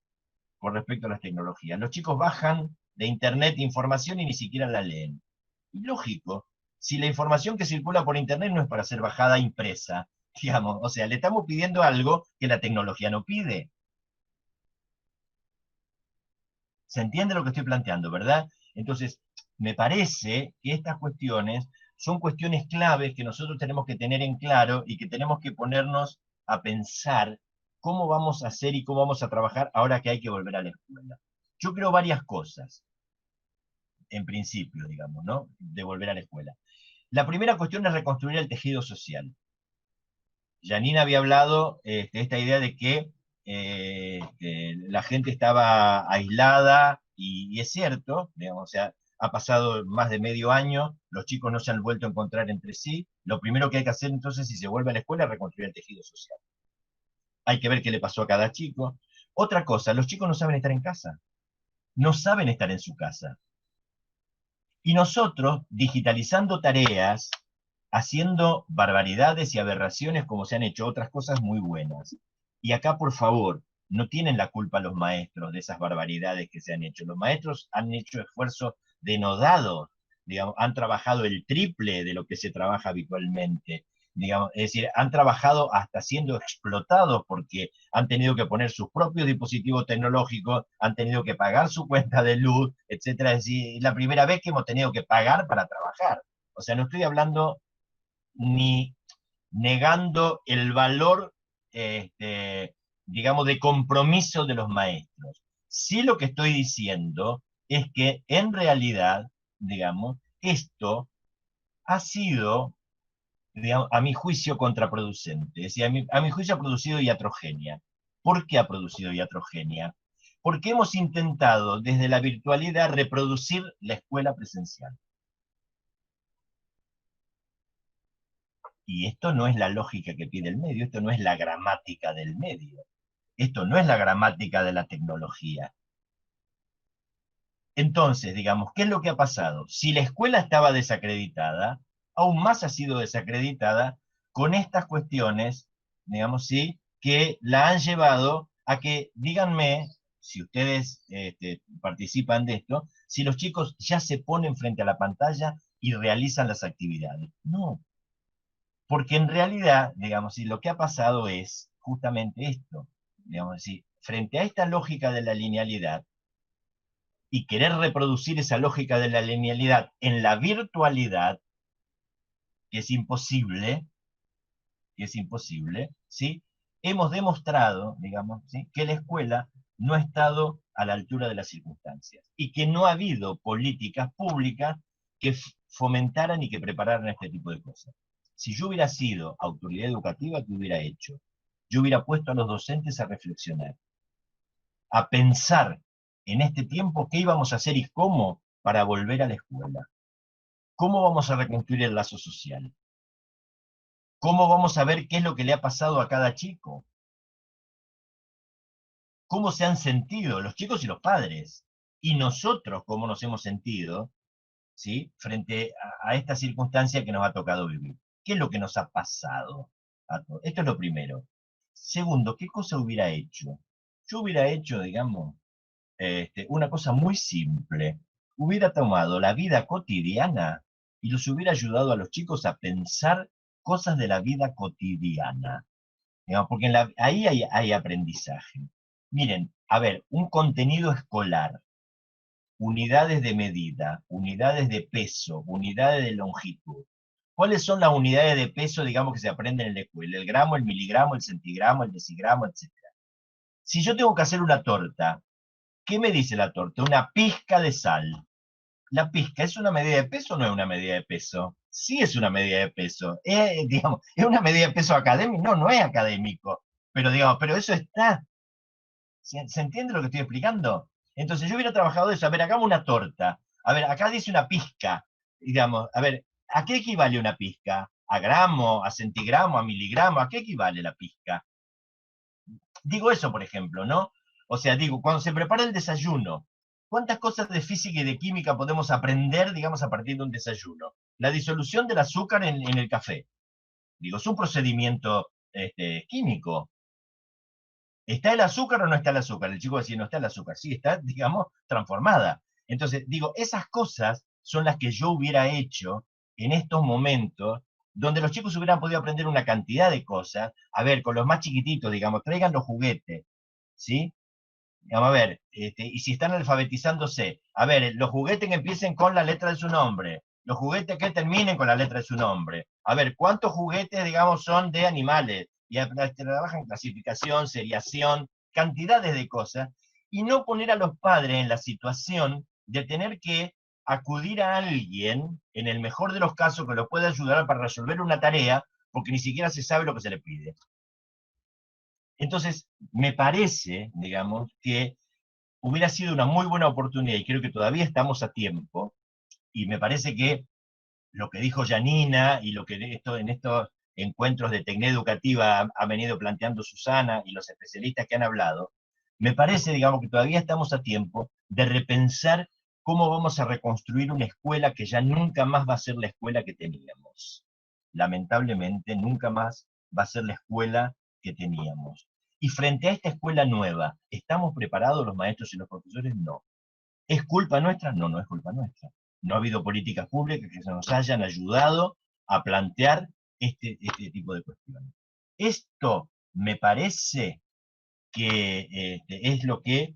con respecto a las tecnologías? Los chicos bajan de internet información y ni siquiera la leen. Y lógico, si la información que circula por internet no es para ser bajada impresa, digamos, o sea, le estamos pidiendo algo que la tecnología no pide. ¿Se entiende lo que estoy planteando, verdad? Entonces, me parece que estas cuestiones son cuestiones claves que nosotros tenemos que tener en claro y que tenemos que ponernos a pensar cómo vamos a hacer y cómo vamos a trabajar ahora que hay que volver a la escuela. Yo creo varias cosas, en principio, digamos, ¿no?, de volver a la escuela. La primera cuestión es reconstruir el tejido social. Janina había hablado de esta idea de que la gente estaba aislada, y es cierto, digamos, o sea, ha pasado más de medio año, los chicos no se han vuelto a encontrar entre sí. Lo primero que hay que hacer entonces, si se vuelve a la escuela, es reconstruir el tejido social. Hay que ver qué le pasó a cada chico. Otra cosa, los chicos no saben estar en casa, no saben estar en su casa. Y nosotros, digitalizando tareas, haciendo barbaridades y aberraciones como se han hecho otras cosas muy buenas. Y acá, por favor, no tienen la culpa los maestros de esas barbaridades que se han hecho. Los maestros han hecho esfuerzos denodados, digamos, han trabajado el triple de lo que se trabaja habitualmente. Digamos, es decir, han trabajado hasta siendo explotados porque han tenido que poner sus propios dispositivos tecnológicos, han tenido que pagar su cuenta de luz, etcétera. Es decir, es la primera vez que hemos tenido que pagar para trabajar. O sea, no estoy hablando ni negando el valor, digamos, de compromiso de los maestros. Sí, lo que estoy diciendo es que en realidad, digamos, esto ha sido, digamos, a mi juicio, contraproducente. Es decir, a mi juicio ha producido iatrogenia. ¿Por qué ha producido iatrogenia? Porque hemos intentado desde la virtualidad reproducir la escuela presencial. Y esto no es la lógica que pide el medio, esto no es la gramática del medio, esto no es la gramática de la tecnología. Entonces, digamos, ¿qué es lo que ha pasado? Si la escuela estaba desacreditada, aún más ha sido desacreditada con estas cuestiones, digamos, ¿sí?, que la han llevado a que, díganme, si ustedes participan de esto, si los chicos ya se ponen frente a la pantalla y realizan las actividades. No. Porque en realidad, digamos, lo que ha pasado es justamente esto, digamos, frente a esta lógica de la linealidad y querer reproducir esa lógica de la linealidad en la virtualidad, que es imposible, ¿sí?, hemos demostrado, digamos, ¿sí?, que la escuela no ha estado a la altura de las circunstancias y que no ha habido políticas públicas que fomentaran y que prepararan este tipo de cosas. Si yo hubiera sido autoridad educativa, ¿qué hubiera hecho? Yo hubiera puesto a los docentes a reflexionar, a pensar en este tiempo qué íbamos a hacer y cómo para volver a la escuela. ¿Cómo vamos a reconstruir el lazo social? ¿Cómo vamos a ver qué es lo que le ha pasado a cada chico? ¿Cómo se han sentido los chicos y los padres? Y nosotros, ¿cómo nos hemos sentido, ¿sí?, frente a esta circunstancia que nos ha tocado vivir? ¿Qué es lo que nos ha pasado a todos? Esto es lo primero. Segundo, ¿qué cosa hubiera hecho? Yo hubiera hecho, digamos, una cosa muy simple. Hubiera tomado la vida cotidiana y los hubiera ayudado a los chicos a pensar cosas de la vida cotidiana. Digamos, porque ahí hay aprendizaje. Miren, a ver, un contenido escolar, unidades de medida, unidades de peso, unidades de longitud. ¿Cuáles son las unidades de peso, digamos, que se aprenden en la escuela? El gramo, el miligramo, el centigramo, el decigramo, etc. Si yo tengo que hacer una torta, ¿qué me dice la torta? Una pizca de sal. ¿La pizca es una medida de peso o no es una medida de peso? Sí es una medida de peso. Digamos, ¿es una medida de peso académico? No, no es académico. Pero, digamos, pero eso está. ¿Se entiende lo que estoy explicando? Entonces yo hubiera trabajado eso, a ver, hagamos una torta, a ver, acá dice una pizca, digamos, a ver, ¿a qué equivale una pizca? ¿A gramo, a centigramo, a miligramo? ¿A qué equivale la pizca? Digo eso, por ejemplo, ¿no? O sea, digo, cuando se prepara el desayuno, ¿cuántas cosas de física y de química podemos aprender, digamos, a partir de un desayuno? La disolución del azúcar en el café. Digo, es un procedimiento químico. ¿Está el azúcar o no está el azúcar? El chico va a decir, no está el azúcar. Sí, está, digamos, transformada. Entonces, digo, esas cosas son las que yo hubiera hecho en estos momentos donde los chicos hubieran podido aprender una cantidad de cosas. A ver, con los más chiquititos, digamos, traigan los juguetes, ¿sí? Vamos a ver, y si están alfabetizándose, a ver, los juguetes que empiecen con la letra de su nombre, los juguetes que terminen con la letra de su nombre. A ver, ¿cuántos juguetes, digamos, son de animales? Y trabajan clasificación, seriación, cantidades de cosas, y no poner a los padres en la situación de tener que acudir a alguien, en el mejor de los casos, que los pueda ayudar para resolver una tarea, porque ni siquiera se sabe lo que se le pide. Entonces, me parece, digamos, que hubiera sido una muy buena oportunidad, y creo que todavía estamos a tiempo, y me parece que lo que dijo Janina y lo que en estos encuentros de Tecné Educativa ha venido planteando Susana y los especialistas que han hablado, me parece, digamos, que todavía estamos a tiempo de repensar cómo vamos a reconstruir una escuela que ya nunca más va a ser la escuela que teníamos. Lamentablemente, nunca más va a ser la escuela que teníamos. Y frente a esta escuela nueva, ¿estamos preparados los maestros y los profesores? No. ¿Es culpa nuestra? No, no es culpa nuestra. No ha habido políticas públicas que nos hayan ayudado a plantear este tipo de cuestiones. Esto me parece que es lo que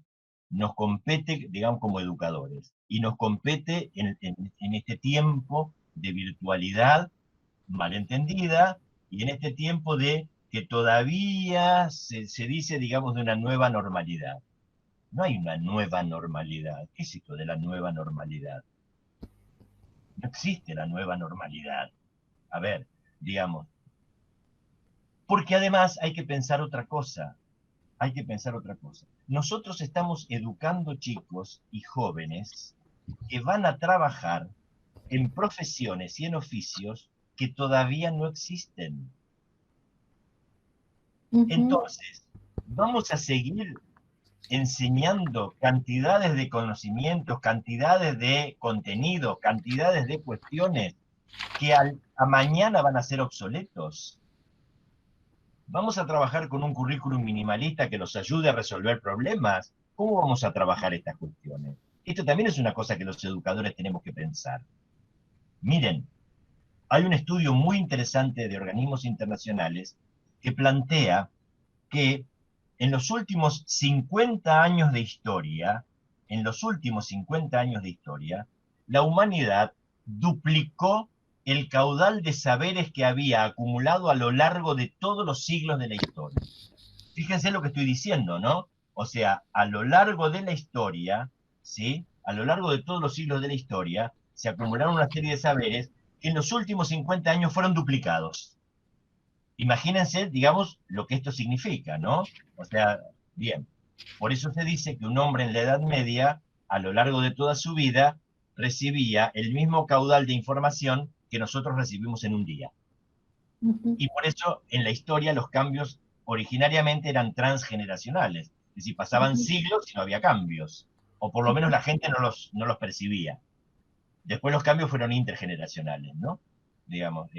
nos compete, digamos, como educadores. Y nos compete en este tiempo de virtualidad malentendida y en este tiempo de que todavía se dice, digamos, de una nueva normalidad. No hay una nueva normalidad. ¿Qué es esto de la nueva normalidad? No existe la nueva normalidad. A ver, digamos. Porque además hay que pensar otra cosa. Hay que pensar otra cosa. Nosotros estamos educando chicos y jóvenes que van a trabajar en profesiones y en oficios que todavía no existen. Entonces, vamos a seguir enseñando cantidades de conocimientos, cantidades de contenido, cantidades de cuestiones que a mañana van a ser obsoletos. ¿Vamos a trabajar con un currículum minimalista que nos ayude a resolver problemas? ¿Cómo vamos a trabajar estas cuestiones? Esto también es una cosa que los educadores tenemos que pensar. Miren, hay un estudio muy interesante de organismos internacionales que plantea que en los últimos 50 años de historia, en los últimos 50 años de historia, la humanidad duplicó el caudal de saberes que había acumulado a lo largo de todos los siglos de la historia. Fíjense lo que estoy diciendo, ¿no? O sea, a lo largo de la historia, ¿sí? A lo largo de todos los siglos de la historia, se acumularon una serie de saberes que en los últimos 50 años fueron duplicados. Imagínense, digamos, lo que esto significa, ¿no? O sea, bien, por eso se dice que un hombre en la Edad Media, a lo largo de toda su vida, recibía el mismo caudal de información que nosotros recibimos en un día. Y por eso en la historia los cambios originariamente eran transgeneracionales, es decir, pasaban siglos y no había cambios, o por lo menos la gente no los percibía. Después los cambios fueron intergeneracionales, ¿no? Digamos,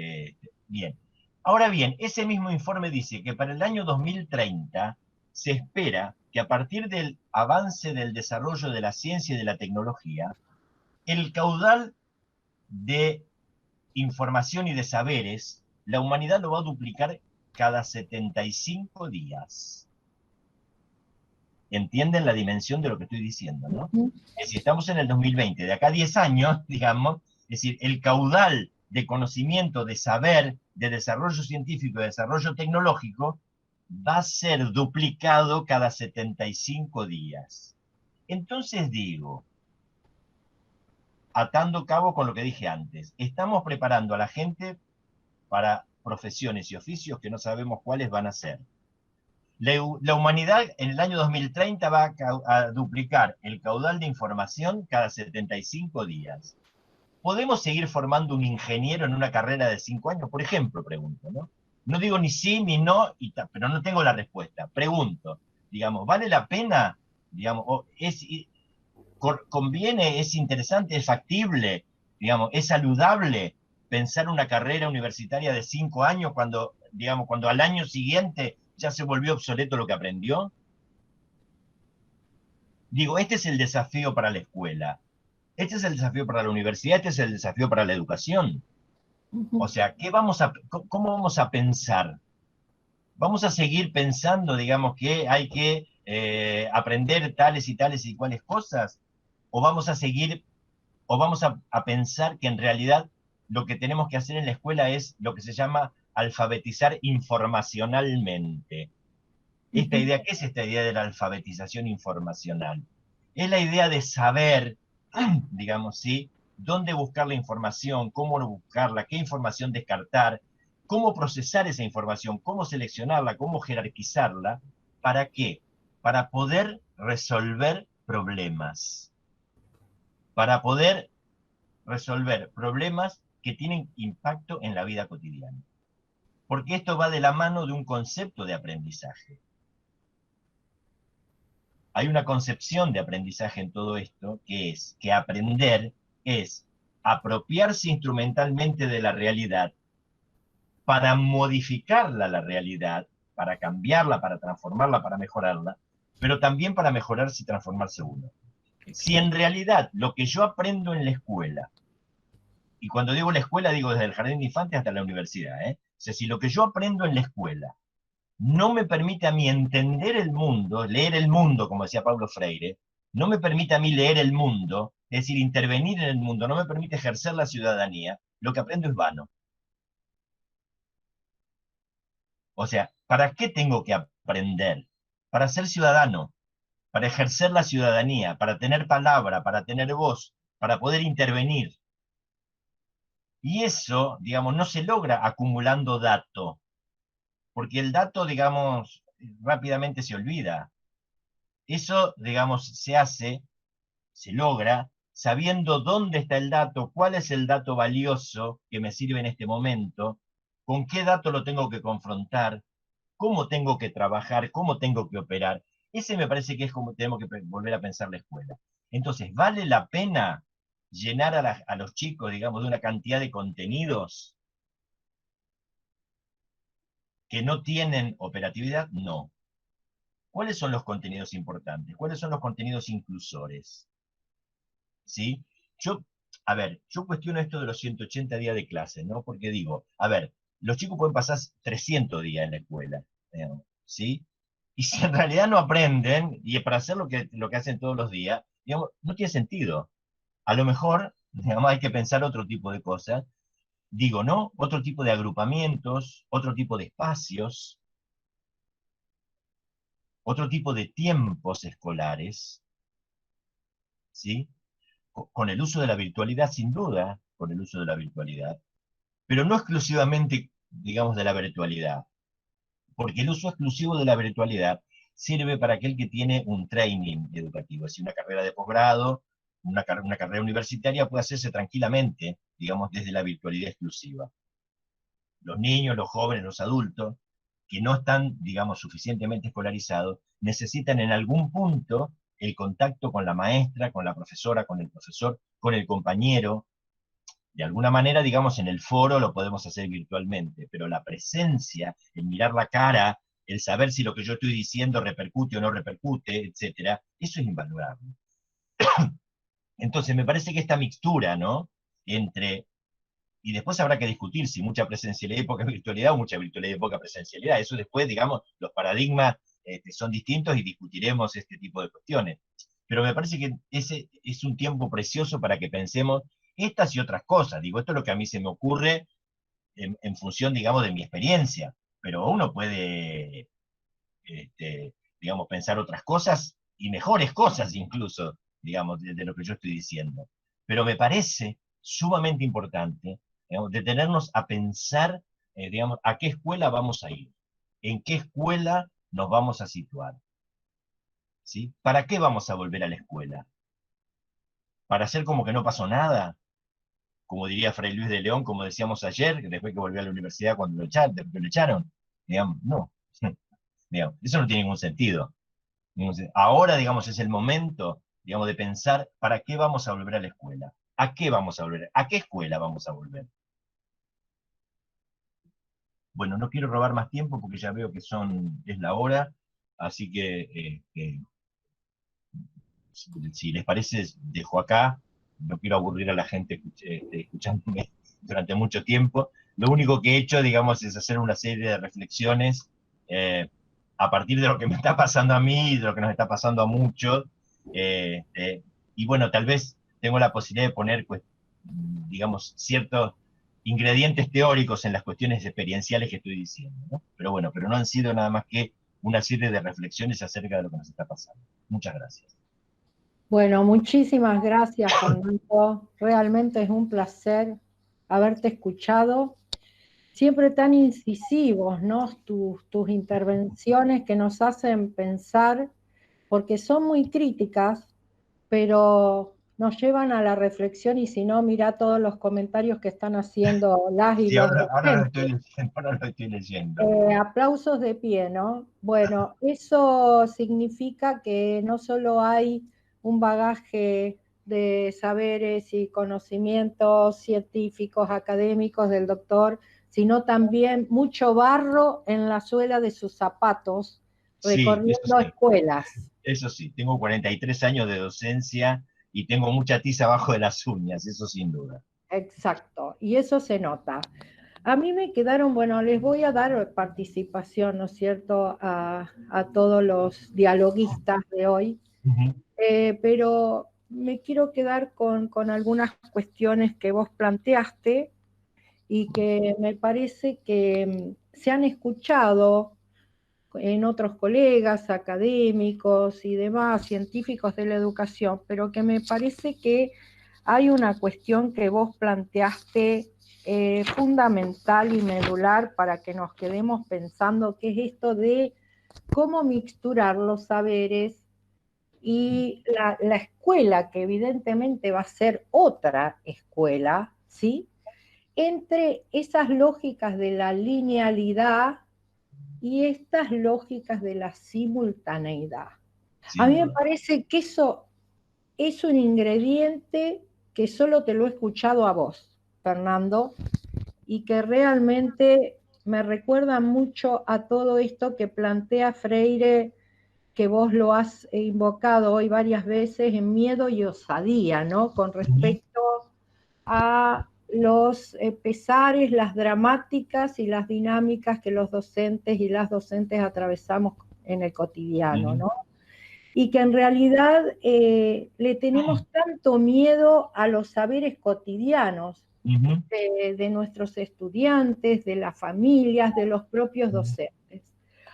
bien. Ahora bien, ese mismo informe dice que para el año 2030 se espera que a partir del avance del desarrollo de la ciencia y de la tecnología, el caudal de información y de saberes, la humanidad lo va a duplicar cada 75 días. ¿Entienden la dimensión de lo que estoy diciendo, no? Es decir, estamos en el 2020, de acá a 10 años, digamos, es decir, el caudal de conocimiento, de saber, de desarrollo científico, de desarrollo tecnológico, va a ser duplicado cada 75 días. Entonces digo, atando cabo con lo que dije antes, estamos preparando a la gente para profesiones y oficios que no sabemos cuáles van a ser. La humanidad en el año 2030 va a duplicar el caudal de información cada 75 días. ¿Podemos seguir formando un ingeniero en una carrera de 5 años? Por ejemplo, pregunto, ¿no? No digo ni sí ni no, pero no tengo la respuesta. Pregunto, digamos, ¿vale la pena? Digamos, ¿conviene, es interesante, es factible, digamos, es saludable pensar una carrera universitaria de 5 años cuando, digamos, cuando al año siguiente ya se volvió obsoleto lo que aprendió? Digo, este es el desafío para la escuela, este es el desafío para la universidad, este es el desafío para la educación. O sea, ¿cómo vamos a pensar? ¿Vamos a seguir pensando, digamos, que hay que aprender tales y cuales cosas? ¿O vamos a seguir, o vamos a pensar que en realidad lo que tenemos que hacer en la escuela es lo que se llama alfabetizar informacionalmente? ¿Qué es esta idea de la alfabetización informacional? Es la idea de saber, digamos, ¿sí? Dónde buscar la información, cómo buscarla, qué información descartar, cómo procesar esa información, cómo seleccionarla, cómo jerarquizarla. ¿Para qué? Para poder resolver problemas. Para poder resolver problemas que tienen impacto en la vida cotidiana. Porque esto va de la mano de un concepto de aprendizaje. Hay una concepción de aprendizaje en todo esto, que es que aprender es apropiarse instrumentalmente de la realidad para modificarla la realidad, para cambiarla, para transformarla, para mejorarla, pero también para mejorarse y transformarse uno. Si en realidad lo que yo aprendo en la escuela, y cuando digo la escuela digo desde el jardín de infantes hasta la universidad, o sea, si lo que yo aprendo en la escuela no me permite a mí entender el mundo, leer el mundo, como decía Pablo Freire, no me permite a mí leer el mundo, es decir, intervenir en el mundo, no me permite ejercer la ciudadanía, lo que aprendo es vano. O sea, ¿para qué tengo que aprender? Para ser ciudadano, para ejercer la ciudadanía, para tener palabra, para tener voz, para poder intervenir. Y eso, digamos, no se logra acumulando dato, porque el dato, digamos, rápidamente se olvida. Eso, digamos, se logra sabiendo dónde está el dato, cuál es el dato valioso que me sirve en este momento, con qué dato lo tengo que confrontar, cómo tengo que trabajar, cómo tengo que operar. Ese me parece que es como tenemos que volver a pensar la escuela. Entonces, ¿vale la pena llenar a los chicos, digamos, de una cantidad de contenidos que no tienen operatividad? No. ¿Cuáles son los contenidos importantes? ¿Cuáles son los contenidos inclusores? ¿Sí? Yo, a ver, yo cuestiono esto de los 180 días de clase, ¿no? Porque digo, a ver, los chicos pueden pasar 300 días en la escuela, digamos, ¿sí? Y si en realidad no aprenden, y para hacer lo que hacen todos los días, digamos, no tiene sentido. A lo mejor, digamos, hay que pensar otro tipo de cosas, digo, ¿no? Otro tipo de agrupamientos, otro tipo de espacios, otro tipo de tiempos escolares, ¿sí? Con el uso de la virtualidad, sin duda, con el uso de la virtualidad, pero no exclusivamente, digamos, de la virtualidad, porque el uso exclusivo de la virtualidad sirve para aquel que tiene un training educativo, es decir, una carrera de posgrado, una carrera universitaria puede hacerse tranquilamente, digamos, desde la virtualidad exclusiva. Los niños, los jóvenes, los adultos, que no están, digamos, suficientemente escolarizados, necesitan en algún punto el contacto con la maestra, con la profesora, con el profesor, con el compañero. De alguna manera, digamos, en el foro lo podemos hacer virtualmente, pero la presencia, el mirar la cara, el saber si lo que yo estoy diciendo repercute o no repercute, etcétera, eso es invaluable. Entonces, me parece que esta mixtura, ¿no? Y después habrá que discutir si mucha presencialidad y poca virtualidad o mucha virtualidad y poca presencialidad. Eso después, digamos, los paradigmas son distintos y discutiremos este tipo de cuestiones. Pero me parece que ese es un tiempo precioso para que pensemos estas y otras cosas. Digo, esto es lo que a mí se me ocurre en función, digamos, de mi experiencia. Pero uno puede, digamos, pensar otras cosas y mejores cosas incluso, digamos, de lo que yo estoy diciendo. Pero me parece sumamente importante, digamos, detenernos a pensar, digamos, a qué escuela vamos a ir, en qué escuela nos vamos a situar. ¿Sí? ¿Para qué vamos a volver a la escuela? ¿Para hacer como que no pasó nada? Como diría Fray Luis de León, como decíamos ayer, después que volvió a la universidad cuando después lo echaron. Digamos, no. Digamos, eso no tiene ningún sentido. Ahora, digamos, es el momento, digamos, de pensar para qué vamos a volver a la escuela. ¿A qué vamos a volver? ¿A qué escuela vamos a volver? Bueno, no quiero robar más tiempo porque ya veo que es la hora, así que si les parece, dejo acá. No quiero aburrir a la gente escuchándome durante mucho tiempo. Lo único que he hecho, digamos, es hacer una serie de reflexiones a partir de lo que me está pasando a mí y de lo que nos está pasando a muchos. Y bueno, tal vez tengo la posibilidad de poner, pues, digamos, ciertos ingredientes teóricos en las cuestiones experienciales que estoy diciendo, ¿no? Pero bueno, pero no han sido nada más que una serie de reflexiones acerca de lo que nos está pasando. Muchas gracias. Bueno, muchísimas gracias, Fernando. Realmente es un placer haberte escuchado. Siempre tan incisivos, ¿no? Tus intervenciones que nos hacen pensar, porque son muy críticas, pero nos llevan a la reflexión y si no, mira todos los comentarios que están haciendo las y Sí, los ahora lo estoy docentes. leyendo, ahora lo estoy leyendo. Aplausos de pie, ¿no? Bueno, eso significa que no solo hay un bagaje de saberes y conocimientos científicos, académicos del doctor, sino también mucho barro en la suela de sus zapatos, Sí, recorriendo escuelas. eso sí, tengo 43 años de docencia y tengo mucha tiza abajo de las uñas, eso sin duda. Exacto, y eso se nota. A mí me quedaron, bueno, les voy a dar participación, ¿no es cierto?, a todos los dialoguistas de hoy, pero me quiero quedar con algunas cuestiones que vos planteaste y que me parece que se han escuchado en otros colegas académicos y demás, científicos de la educación, pero que me parece que hay una cuestión que vos planteaste fundamental y medular para que nos quedemos pensando, que es esto de cómo mixturar los saberes y la escuela, que evidentemente va a ser otra escuela, ¿sí? Entre esas lógicas de la linealidad y estas lógicas de la simultaneidad. A Sin mí me duda. parece que eso es un ingrediente que solo te lo he escuchado a vos, Fernando, y que realmente me recuerda mucho a todo esto que plantea Freire, que vos lo has invocado hoy varias veces, en Miedo y Osadía, ¿no? Con respecto a los pesares, las dramáticas y las dinámicas que los docentes y las docentes atravesamos en el cotidiano, ¿no? Y que en realidad le tenemos tanto miedo a los saberes cotidianos de nuestros estudiantes, de las familias, de los propios docentes.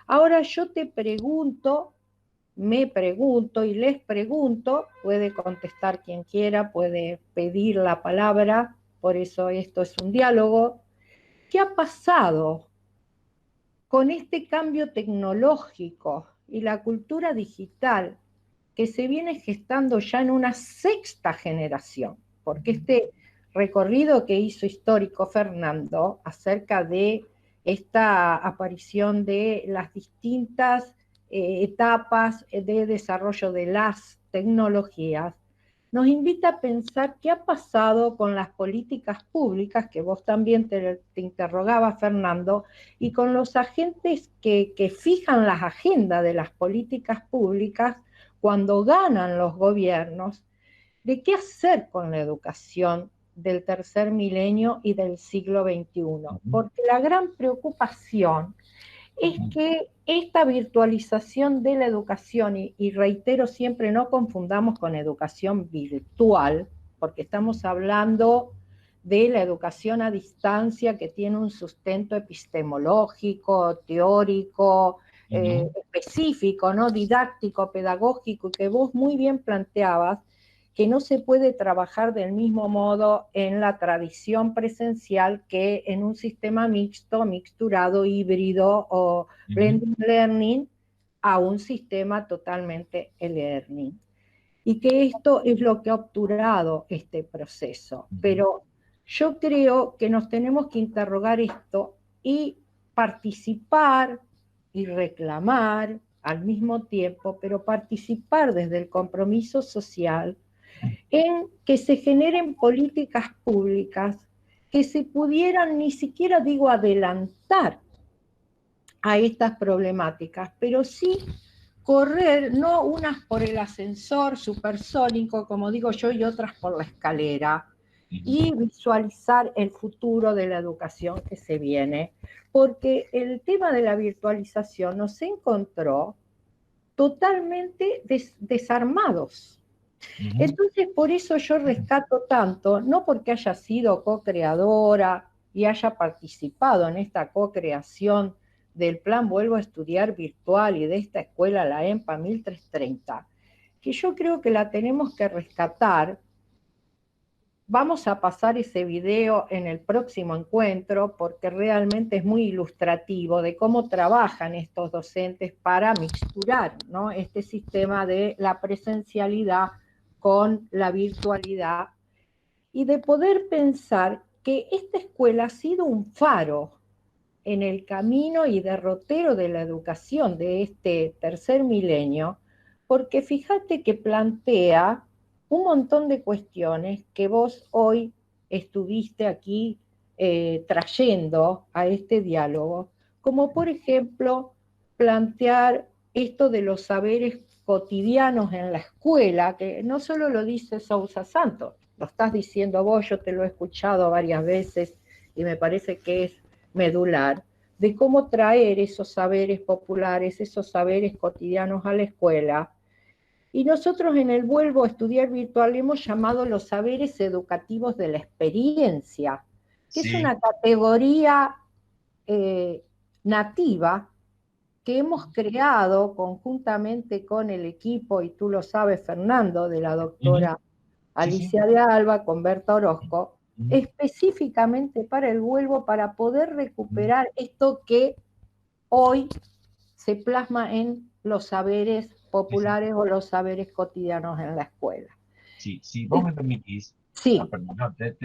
Ahora yo te pregunto, me pregunto y les pregunto, puede contestar quien quiera, puede pedir la palabra, por eso esto es un diálogo. ¿Qué ha pasado con este cambio tecnológico y la cultura digital que se viene gestando ya en una sexta generación? Porque este recorrido que hizo histórico Fernando acerca de esta aparición de las distintas etapas de desarrollo de las tecnologías, nos invita a pensar qué ha pasado con las políticas públicas, que vos también te interrogabas, Fernando, y con los agentes que fijan las agendas de las políticas públicas cuando ganan los gobiernos, de qué hacer con la educación del tercer milenio y del siglo XXI. Porque la gran preocupación es que esta virtualización de la educación, y reitero siempre, no confundamos con educación virtual, porque estamos hablando de la educación a distancia que tiene un sustento epistemológico, teórico, específico, ¿no? Didáctico, pedagógico, que vos muy bien planteabas, que no se puede trabajar del mismo modo en la tradición presencial que en un sistema mixto, mixturado, híbrido o blended learning, a un sistema totalmente e-learning. Y que esto es lo que ha obturado este proceso. Pero yo creo que nos tenemos que interrogar esto y participar y reclamar al mismo tiempo, pero participar desde el compromiso social en que se generen políticas públicas que se pudieran, ni siquiera digo adelantar a estas problemáticas, pero sí correr, no unas por el ascensor supersónico, como digo yo, y otras por la escalera, y visualizar el futuro de la educación que se viene, porque el tema de la virtualización nos encontró totalmente desarmados. Entonces, por eso yo rescato tanto, no porque haya sido co-creadora y haya participado en esta co-creación del plan Vuelvo a Estudiar virtual y de esta escuela, la EMPA 1330, que yo creo que la tenemos que rescatar. Vamos a pasar ese video en el próximo encuentro porque realmente es muy ilustrativo de cómo trabajan estos docentes para mixturar, ¿no?, este sistema de la presencialidad con la virtualidad y de poder pensar que esta escuela ha sido un faro en el camino y derrotero de la educación de este tercer milenio, porque fíjate que plantea un montón de cuestiones que vos hoy estuviste aquí trayendo a este diálogo, como por ejemplo plantear esto de los saberes cotidianos en la escuela, que no solo lo dice Sousa Santos, lo estás diciendo vos, yo te lo he escuchado varias veces y me parece que es medular, de cómo traer esos saberes populares, esos saberes cotidianos a la escuela. Y nosotros en el Vuelvo a Estudiar virtual hemos llamado los saberes educativos de la experiencia, que es una categoría nativa que hemos creado conjuntamente con el equipo, y tú lo sabes, Fernando, de la doctora Alicia de Alba, con Berta Orozco, específicamente para el Vuelvo, para poder recuperar esto que hoy se plasma en los saberes populares o los saberes cotidianos en la escuela. Sí, si vos me permitís, sí. Perdón, no, te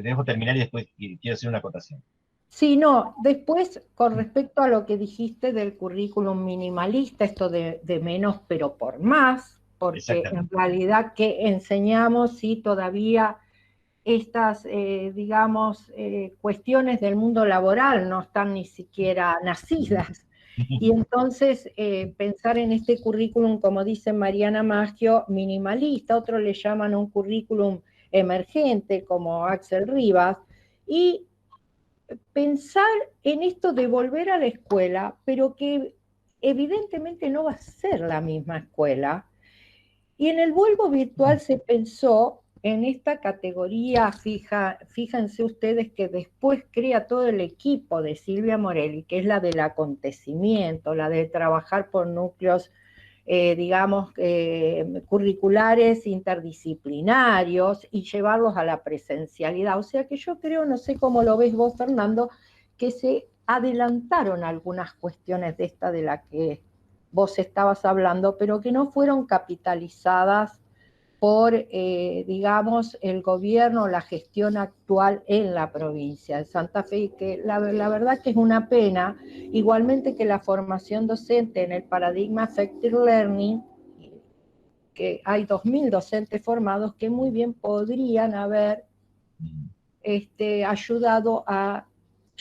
dejo terminar y después quiero hacer una acotación. Sí, no, después con respecto a lo que dijiste del currículum minimalista, esto de menos pero por más, porque en realidad que enseñamos si todavía estas, digamos, cuestiones del mundo laboral no están ni siquiera nacidas. Y entonces pensar en este currículum, como dice Mariana Maggio, minimalista, otros le llaman un currículum emergente, como Axel Rivas, y pensar en esto de volver a la escuela, pero que evidentemente no va a ser la misma escuela. Y en el Vuelvo virtual se pensó en esta categoría, fíjense ustedes que después crea todo el equipo de Silvia Morelli, que es la del acontecimiento, la de trabajar por núcleos, digamos, curriculares interdisciplinarios y llevarlos a la presencialidad. O sea que yo creo, no sé cómo lo ves vos, Fernando, que se adelantaron algunas cuestiones de esta de la que vos estabas hablando, pero que no fueron capitalizadas por, digamos, el gobierno, la gestión actual en la provincia de Santa Fe, y que la verdad que es una pena, igualmente que la formación docente en el paradigma Affective Learning, que hay 2000 docentes formados que muy bien podrían haber ayudado a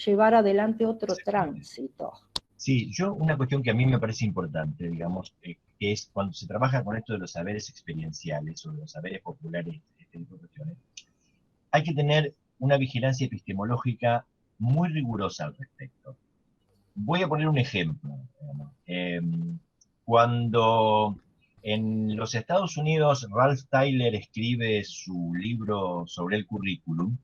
llevar adelante otro tránsito. Sí, una cuestión que a mí me parece importante, digamos, que es cuando se trabaja con esto de los saberes experienciales o de los saberes populares, este tipo de cuestiones, hay que tener una vigilancia epistemológica muy rigurosa al respecto. Voy a poner un ejemplo. Cuando en los Estados Unidos Ralph Tyler escribe su libro sobre el currículum,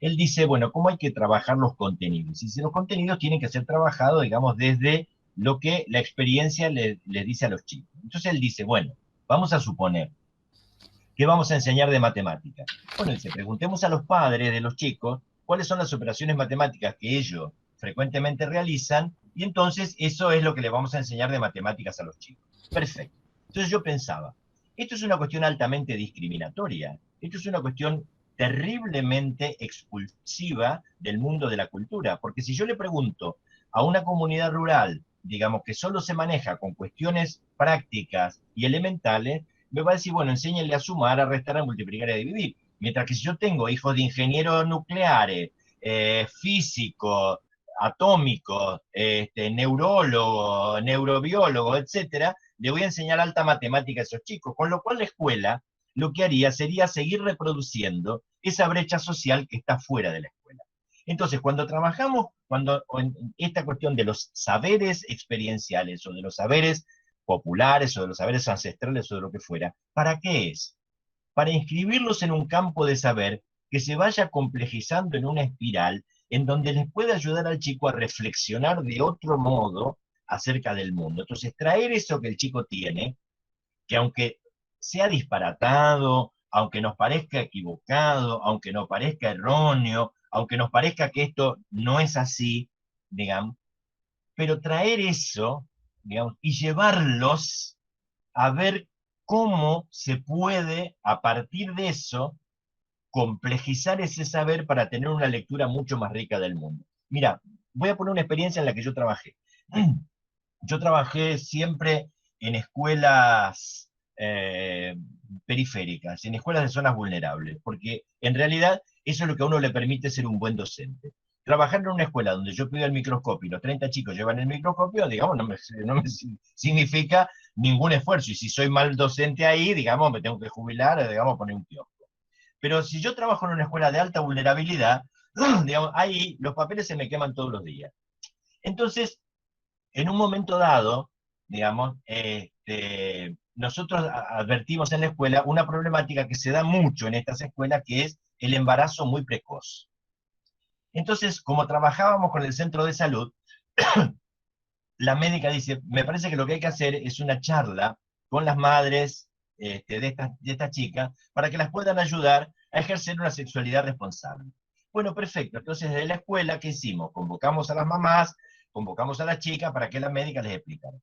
él dice, bueno, ¿cómo hay que trabajar los contenidos? Y si los contenidos tienen que ser trabajados, digamos, desde lo que la experiencia le dice a los chicos. Entonces él dice, bueno, vamos a suponer, ¿qué vamos a enseñar de matemáticas? Bueno, dice, preguntemos a los padres de los chicos cuáles son las operaciones matemáticas que ellos frecuentemente realizan Y entonces eso es lo que le vamos a enseñar de matemáticas a los chicos. Perfecto. Entonces yo pensaba, esto es una cuestión altamente discriminatoria, esto es una cuestión terriblemente expulsiva del mundo de la cultura, porque si yo le pregunto a una comunidad rural, digamos, que solo se maneja con cuestiones prácticas y elementales, me va a decir, bueno, enséñenle a sumar, a restar, a multiplicar y a dividir. Mientras que si yo tengo hijos de ingenieros nucleares, físicos, atómicos, neurólogos, neurobiólogos, etcétera, le voy a enseñar alta matemática a esos chicos, con lo cual la escuela lo que haría sería seguir reproduciendo esa brecha social que está fuera de la escuela. Entonces, cuando trabajamos, en esta cuestión de los saberes experienciales o de los saberes populares o de los saberes ancestrales o de lo que fuera, ¿para qué es? Para inscribirlos en un campo de saber que se vaya complejizando en una espiral en donde les puede ayudar al chico a reflexionar de otro modo acerca del mundo. Entonces, traer eso que el chico tiene, que aunque sea disparatado, aunque nos parezca equivocado, aunque nos parezca erróneo, aunque nos parezca que esto no es así, digamos, pero traer eso, digamos, y llevarlos a ver cómo se puede, a partir de eso, complejizar ese saber para tener una lectura mucho más rica del mundo. Mira, voy a poner una experiencia en la que yo trabajé. Yo trabajé siempre en escuelas periféricas, en escuelas de zonas vulnerables, porque en realidad eso es lo que a uno le permite ser un buen docente. Trabajar en una escuela donde yo pido el microscopio y los 30 chicos llevan el microscopio, digamos, no me significa ningún esfuerzo. Y si soy mal docente ahí, digamos, me tengo que jubilar, digamos, poner un kiosco. Pero si yo trabajo en una escuela de alta vulnerabilidad, digamos, ahí los papeles se me queman todos los días. Entonces, en un momento dado, digamos, nosotros advertimos en la escuela una problemática que se da mucho en estas escuelas, que es el embarazo muy precoz. Entonces, como trabajábamos con el centro de salud, la médica dice, me parece que lo que hay que hacer es una charla con las madres de esta chica para que las puedan ayudar a ejercer una sexualidad responsable. Bueno, perfecto. Entonces, desde la escuela, ¿qué hicimos? Convocamos a las mamás, convocamos a la chica para que la médica les explicara.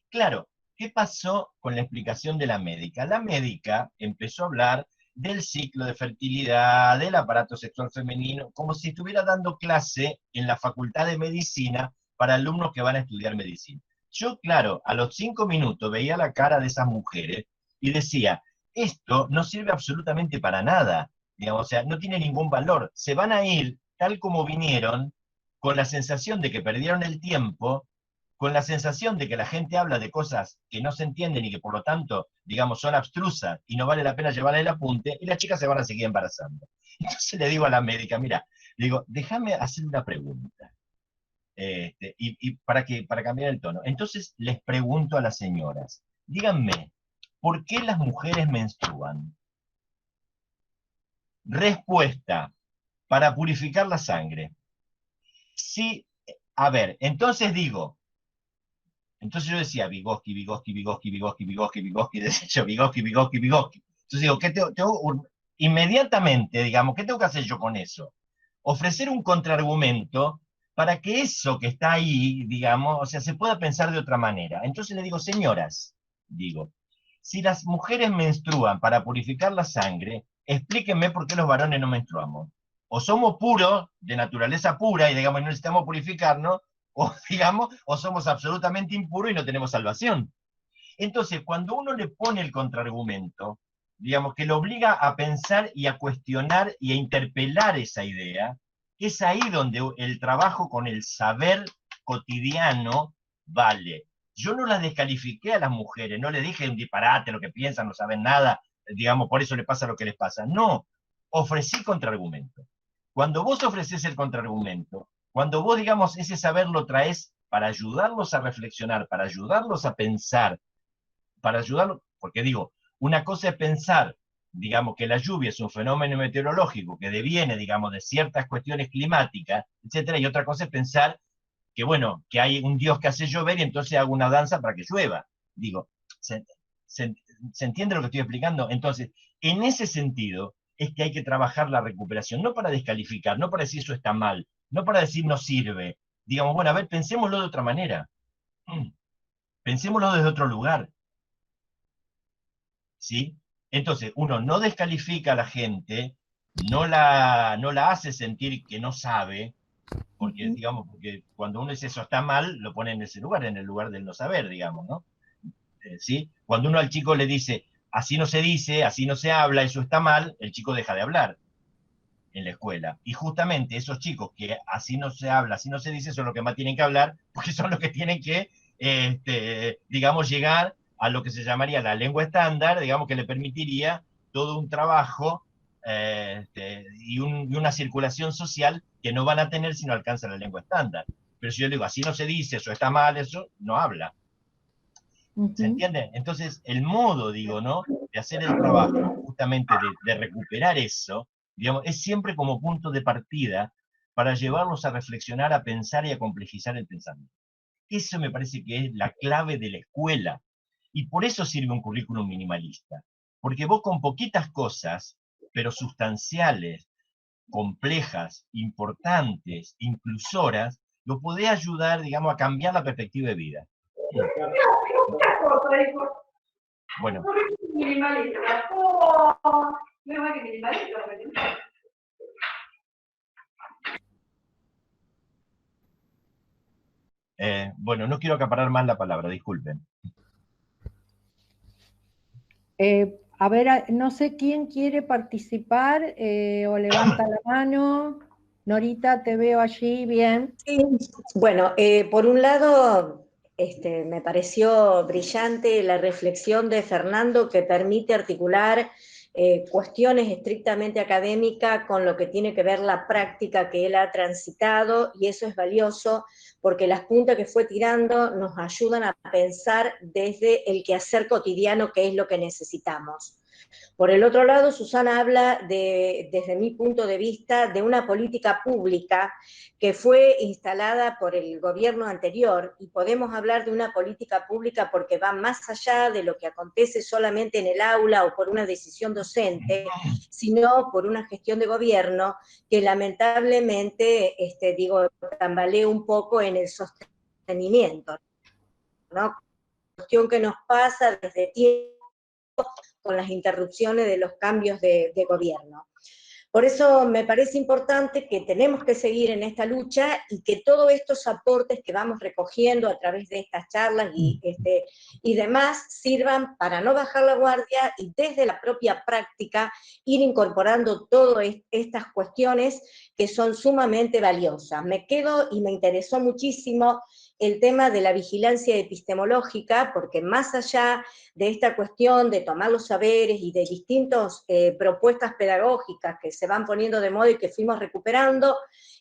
Claro, ¿qué pasó con la explicación de la médica? La médica empezó a hablar del ciclo de fertilidad, del aparato sexual femenino, como si estuviera dando clase en la facultad de medicina para alumnos que van a estudiar medicina. Yo, claro, a los 5 minutos veía la cara de esas mujeres y decía, esto no sirve absolutamente para nada, digamos, o sea, no tiene ningún valor. Se van a ir tal como vinieron, con la sensación de que perdieron el tiempo, con la sensación de que la gente habla de cosas que no se entienden y que por lo tanto, digamos, son abstrusas y no vale la pena llevarle el apunte, y las chicas se van a seguir embarazando. Entonces le digo a la médica, mira, le digo, déjame hacer una pregunta, para cambiar el tono. Entonces les pregunto a las señoras, díganme, ¿por qué las mujeres menstruan? Respuesta, para purificar la sangre. Sí, a ver, entonces yo decía Vygotsky, Vygotsky, Vygotsky, Vygotsky, Vygotsky, Vygotsky, decía yo Vygotsky, Vygotsky, Vygotsky. Entonces digo, inmediatamente, digamos, ¿qué tengo que hacer yo con eso? Ofrecer un contraargumento para que eso que está ahí, digamos, o sea, se pueda pensar de otra manera. Entonces le digo, señoras, digo, si las mujeres menstruan para purificar la sangre, explíquenme por qué los varones no menstruamos. O somos puros, de naturaleza pura, y digamos, no necesitamos purificarnos, o digamos, o somos absolutamente impuros y no tenemos salvación. Entonces, cuando uno le pone el contraargumento, digamos, que lo obliga a pensar y a cuestionar y a interpelar esa idea, es ahí donde el trabajo con el saber cotidiano vale. Yo no las descalifiqué a las mujeres, no les dije un disparate, lo que piensan, no saben nada, digamos, por eso les pasa lo que les pasa. No, ofrecí contraargumento. Cuando vos ofreces el contraargumento, cuando vos, digamos, ese saber lo traes para ayudarlos a reflexionar, para ayudarlos a pensar, para ayudarlos, porque digo, una cosa es pensar, digamos, que la lluvia es un fenómeno meteorológico que deviene, digamos, de ciertas cuestiones climáticas, etcétera, y otra cosa es pensar que, bueno, que hay un Dios que hace llover y entonces hago una danza para que llueva. Digo, ¿se entiende lo que estoy explicando? Entonces, en ese sentido, es que hay que trabajar la recuperación, no para descalificar, no para decir eso está mal, no para decir no sirve, digamos, bueno, a ver, pensémoslo de otra manera. Pensémoslo desde otro lugar. ¿Sí? Entonces, uno no descalifica a la gente, no la hace sentir que no sabe, porque, digamos, porque cuando uno dice eso está mal, lo pone en el lugar del no saber, digamos, ¿no? ¿Sí? Cuando uno al chico le dice, así no se dice, así no se habla, eso está mal, el chico deja de hablar en la escuela. Y justamente esos chicos que así no se habla, así no se dice, son los que más tienen que hablar, porque son los que tienen que, digamos, llegar a lo que se llamaría la lengua estándar, digamos, que le permitiría todo un trabajo y una circulación social que no van a tener si no alcanzan la lengua estándar. Pero si yo le digo, así no se dice, eso está mal, eso no habla. ¿Se entiende? Entonces, el modo, digo, ¿no? De hacer el trabajo, justamente de recuperar eso, digamos, es siempre como punto de partida para llevarlos a reflexionar, a pensar y a complejizar el pensamiento. Eso me parece que es la clave de la escuela. Y por eso sirve un currículum minimalista. Porque vos con poquitas cosas, pero sustanciales, complejas, importantes, inclusoras, lo podés ayudar, digamos, a cambiar la perspectiva de vida. Bueno. Bueno, no quiero acaparar más la palabra, disculpen. A ver, no sé quién quiere participar o levanta la mano. Norita, te veo allí, bien. Sí, bueno, por un lado, me pareció brillante la reflexión de Fernando que permite articular cuestiones estrictamente académicas con lo que tiene que ver la práctica que él ha transitado, y eso es valioso porque las puntas que fue tirando nos ayudan a pensar desde el quehacer cotidiano, que es lo que necesitamos. Por el otro lado, Susana habla, desde mi punto de vista, de una política pública que fue instalada por el gobierno anterior, y podemos hablar de una política pública porque va más allá de lo que acontece solamente en el aula o por una decisión docente, sino por una gestión de gobierno que lamentablemente, tambalea un poco en el sostenimiento, ¿no? Cuestión que nos pasa desde tiempo con las interrupciones de los cambios de gobierno. Por eso me parece importante que tenemos que seguir en esta lucha y que todos estos aportes que vamos recogiendo a través de estas charlas y demás sirvan para no bajar la guardia y desde la propia práctica ir incorporando todas estas cuestiones que son sumamente valiosas. Me quedo y me interesó muchísimo el tema de la vigilancia epistemológica, porque más allá de esta cuestión de tomar los saberes y de distintas propuestas pedagógicas que se van poniendo de moda y que fuimos recuperando,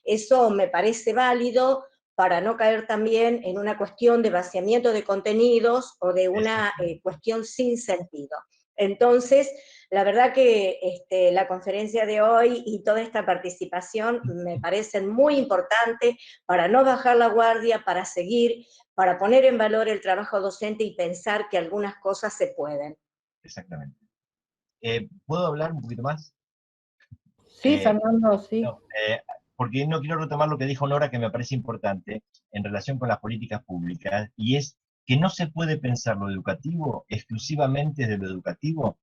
eso me parece válido para no caer también en una cuestión de vaciamiento de contenidos o de una cuestión sin sentido. Entonces, la verdad que la conferencia de hoy y toda esta participación me parecen muy importantes para no bajar la guardia, para seguir, para poner en valor el trabajo docente y pensar que algunas cosas se pueden. Exactamente. ¿Puedo hablar un poquito más? Sí, Fernando, sí. No, porque no quiero retomar lo que dijo Nora, que me parece importante en relación con las políticas públicas, y es que no se puede pensar lo educativo exclusivamente de lo educativo,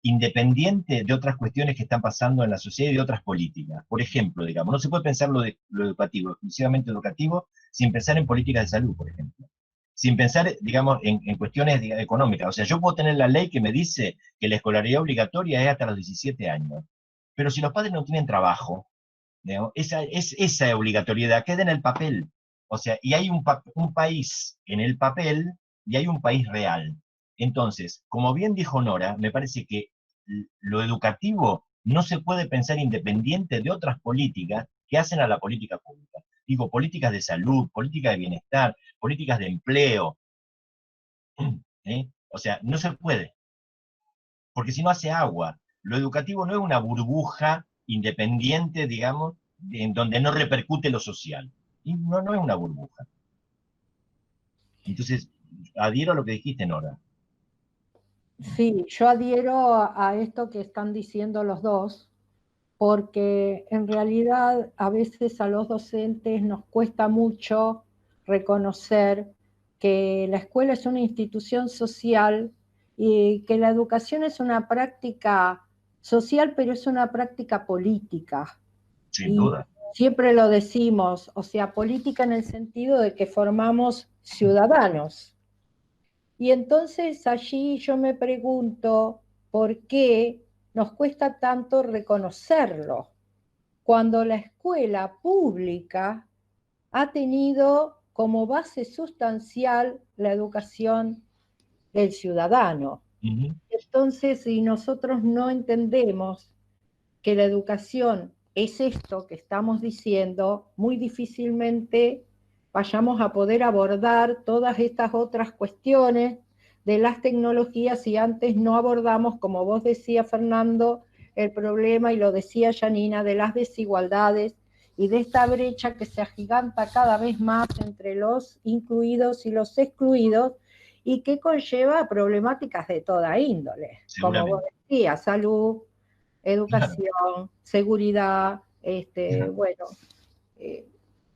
independiente de otras cuestiones que están pasando en la sociedad y de otras políticas. Por ejemplo, digamos, no se puede pensar lo educativo, exclusivamente educativo, sin pensar en políticas de salud, por ejemplo. Sin pensar, digamos, en cuestiones económicas. O sea, yo puedo tener la ley que me dice que la escolaridad obligatoria es hasta los 17 años, pero si los padres no tienen trabajo, ¿no? Esa obligatoriedad queda en el papel. O sea, y hay un país en el papel y hay un país real. Entonces, como bien dijo Nora, me parece que lo educativo no se puede pensar independiente de otras políticas que hacen a la política pública. Digo, políticas de salud, políticas de bienestar, políticas de empleo. O sea, no se puede, porque si no hace agua. Lo educativo no es una burbuja independiente, digamos, en donde no repercute lo social. Y no es una burbuja. Entonces, adhiero a lo que dijiste, Nora. Sí, yo adhiero a esto que están diciendo los dos, porque en realidad a veces a los docentes nos cuesta mucho reconocer que la escuela es una institución social y que la educación es una práctica social, pero es una práctica política. Sin Y duda. siempre lo decimos, o sea, política en el sentido de que formamos ciudadanos. Y entonces allí yo me pregunto por qué nos cuesta tanto reconocerlo, cuando la escuela pública ha tenido como base sustancial la educación del ciudadano. Entonces, si nosotros no entendemos que la educación es esto que estamos diciendo, muy difícilmente vayamos a poder abordar todas estas otras cuestiones de las tecnologías si antes no abordamos, como vos decías, Fernando, el problema, y lo decía Janina, de las desigualdades y de esta brecha que se agiganta cada vez más entre los incluidos y los excluidos, y que conlleva problemáticas de toda índole, como vos decías, salud, educación, claro, seguridad, claro, bueno,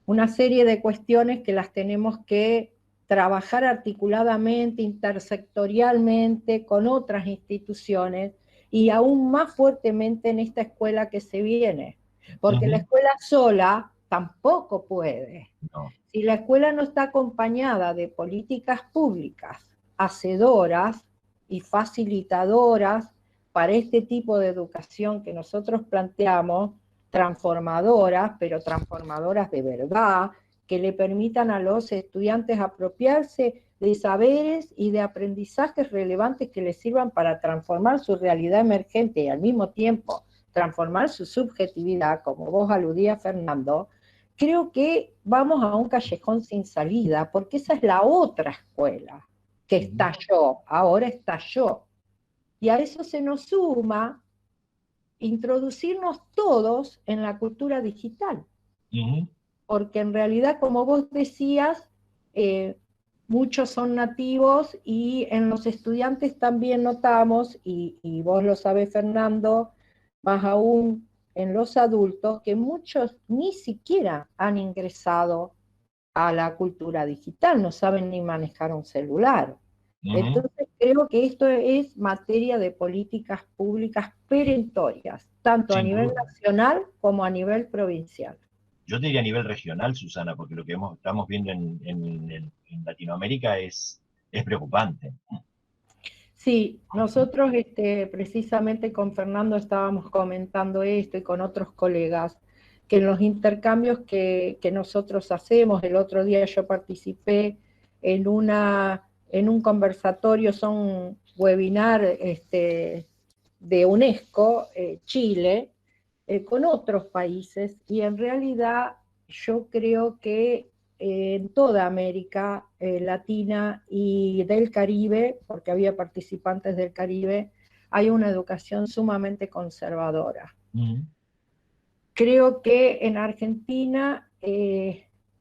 una serie de cuestiones que las tenemos que trabajar articuladamente, intersectorialmente, con otras instituciones, y aún más fuertemente en esta escuela que se viene, porque la escuela sola tampoco puede. No. Si la escuela no está acompañada de políticas públicas hacedoras y facilitadoras para este tipo de educación que nosotros planteamos, transformadoras, pero transformadoras de verdad, que le permitan a los estudiantes apropiarse de saberes y de aprendizajes relevantes que les sirvan para transformar su realidad emergente y al mismo tiempo transformar su subjetividad, como vos aludías, Fernando. Creo que vamos a un callejón sin salida, porque esa es la otra escuela que estalló, ahora estalló. Y a eso se nos suma introducirnos todos en la cultura digital. Porque en realidad, como vos decías, muchos son nativos, y en los estudiantes también notamos, y vos lo sabés, Fernando, más aún en los adultos, que muchos ni siquiera han ingresado a la cultura digital, no saben ni manejar un celular. Entonces creo que esto es materia de políticas públicas perentorias, tanto a nivel nacional como a nivel provincial. Yo te diría a nivel regional, Susana, porque lo que estamos viendo en Latinoamérica es preocupante. Sí, nosotros precisamente con Fernando estábamos comentando esto, y con otros colegas, que en los intercambios que nosotros hacemos, el otro día yo participé en un conversatorio, son webinar de UNESCO, Chile, con otros países, y en realidad yo creo que en toda América Latina y del Caribe, porque había participantes del Caribe, hay una educación sumamente conservadora. Creo que en Argentina,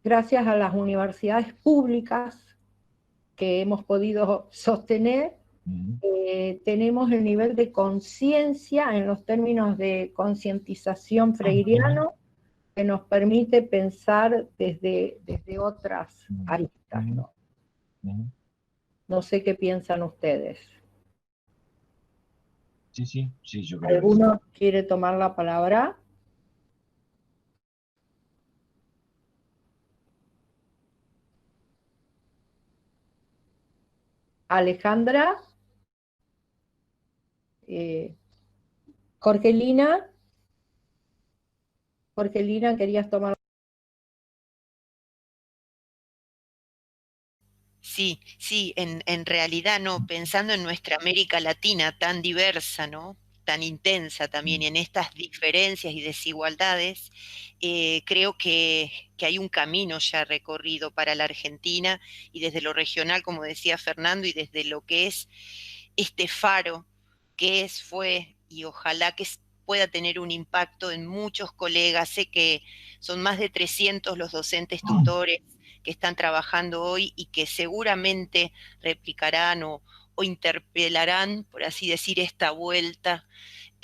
gracias a las universidades públicas que hemos podido sostener, tenemos el nivel de conciencia en los términos de concientización freiriano que nos permite pensar desde otras aristas, ¿no? No sé qué piensan ustedes. Sí, yo creo. ¿Alguno quiere tomar la palabra? Alejandra, Jorgelina, ¿querías tomar? Sí, en realidad no, pensando en nuestra América Latina tan diversa, ¿no? Tan intensa también, y en estas diferencias y desigualdades, creo que hay un camino ya recorrido para la Argentina, y desde lo regional, como decía Fernando, y desde lo que es este faro que fue, y ojalá que pueda tener un impacto en muchos colegas. Sé que son más de 300 los docentes tutores que están trabajando hoy, y que seguramente replicarán o interpelarán, por así decir, esta vuelta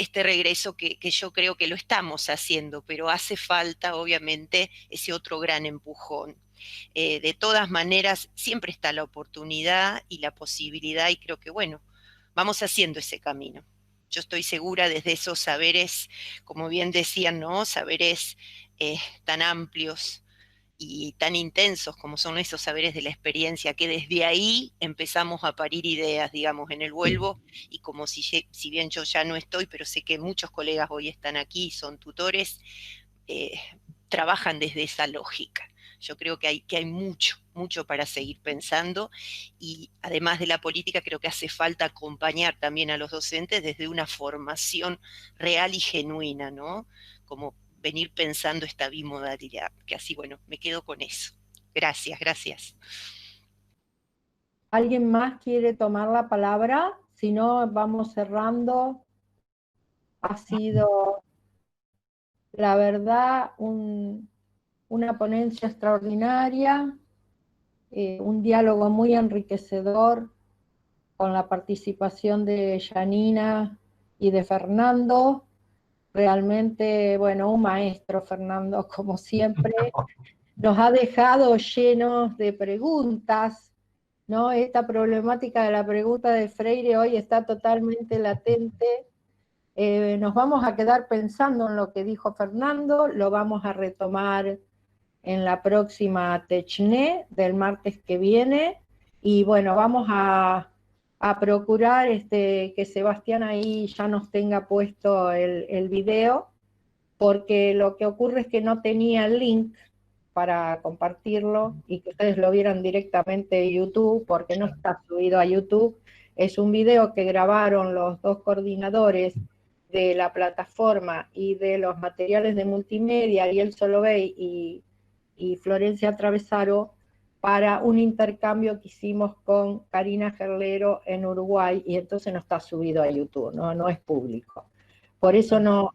este regreso que yo creo que lo estamos haciendo, pero hace falta, obviamente, ese otro gran empujón. De todas maneras, siempre está la oportunidad y la posibilidad, y creo que, bueno, vamos haciendo ese camino. Yo estoy segura desde esos saberes, como bien decían, ¿no? Saberes tan amplios y tan intensos como son esos saberes de la experiencia, que desde ahí empezamos a parir ideas, digamos, en el Vuelvo, y como si bien yo ya no estoy, pero sé que muchos colegas hoy están aquí, son tutores, trabajan desde esa lógica. Yo creo que hay mucho para seguir pensando, y además de la política creo que hace falta acompañar también a los docentes desde una formación real y genuina, ¿no? Como venir pensando esta bimodalidad, que así, bueno, me quedo con eso. Gracias. ¿Alguien más quiere tomar la palabra? Si no, vamos cerrando. Ha sido, la verdad, una ponencia extraordinaria, un diálogo muy enriquecedor con la participación de Janina y de Fernando. Realmente, bueno, un maestro, Fernando, como siempre. Nos ha dejado llenos de preguntas, ¿no? Esta problemática de la pregunta de Freire hoy está totalmente latente. Nos vamos a quedar pensando en lo que dijo Fernando, lo vamos a retomar en la próxima Techné del martes que viene, y bueno, vamos a procurar que Sebastián ahí ya nos tenga puesto el video, porque lo que ocurre es que no tenía el link para compartirlo y que ustedes lo vieran directamente de YouTube, porque no está subido a YouTube. Es un video que grabaron los dos coordinadores de la plataforma y de los materiales de multimedia, Ariel Solovey y Florencia Travesaro, para un intercambio que hicimos con Karina Gerlero en Uruguay, y entonces no está subido a YouTube, no es público. Por eso no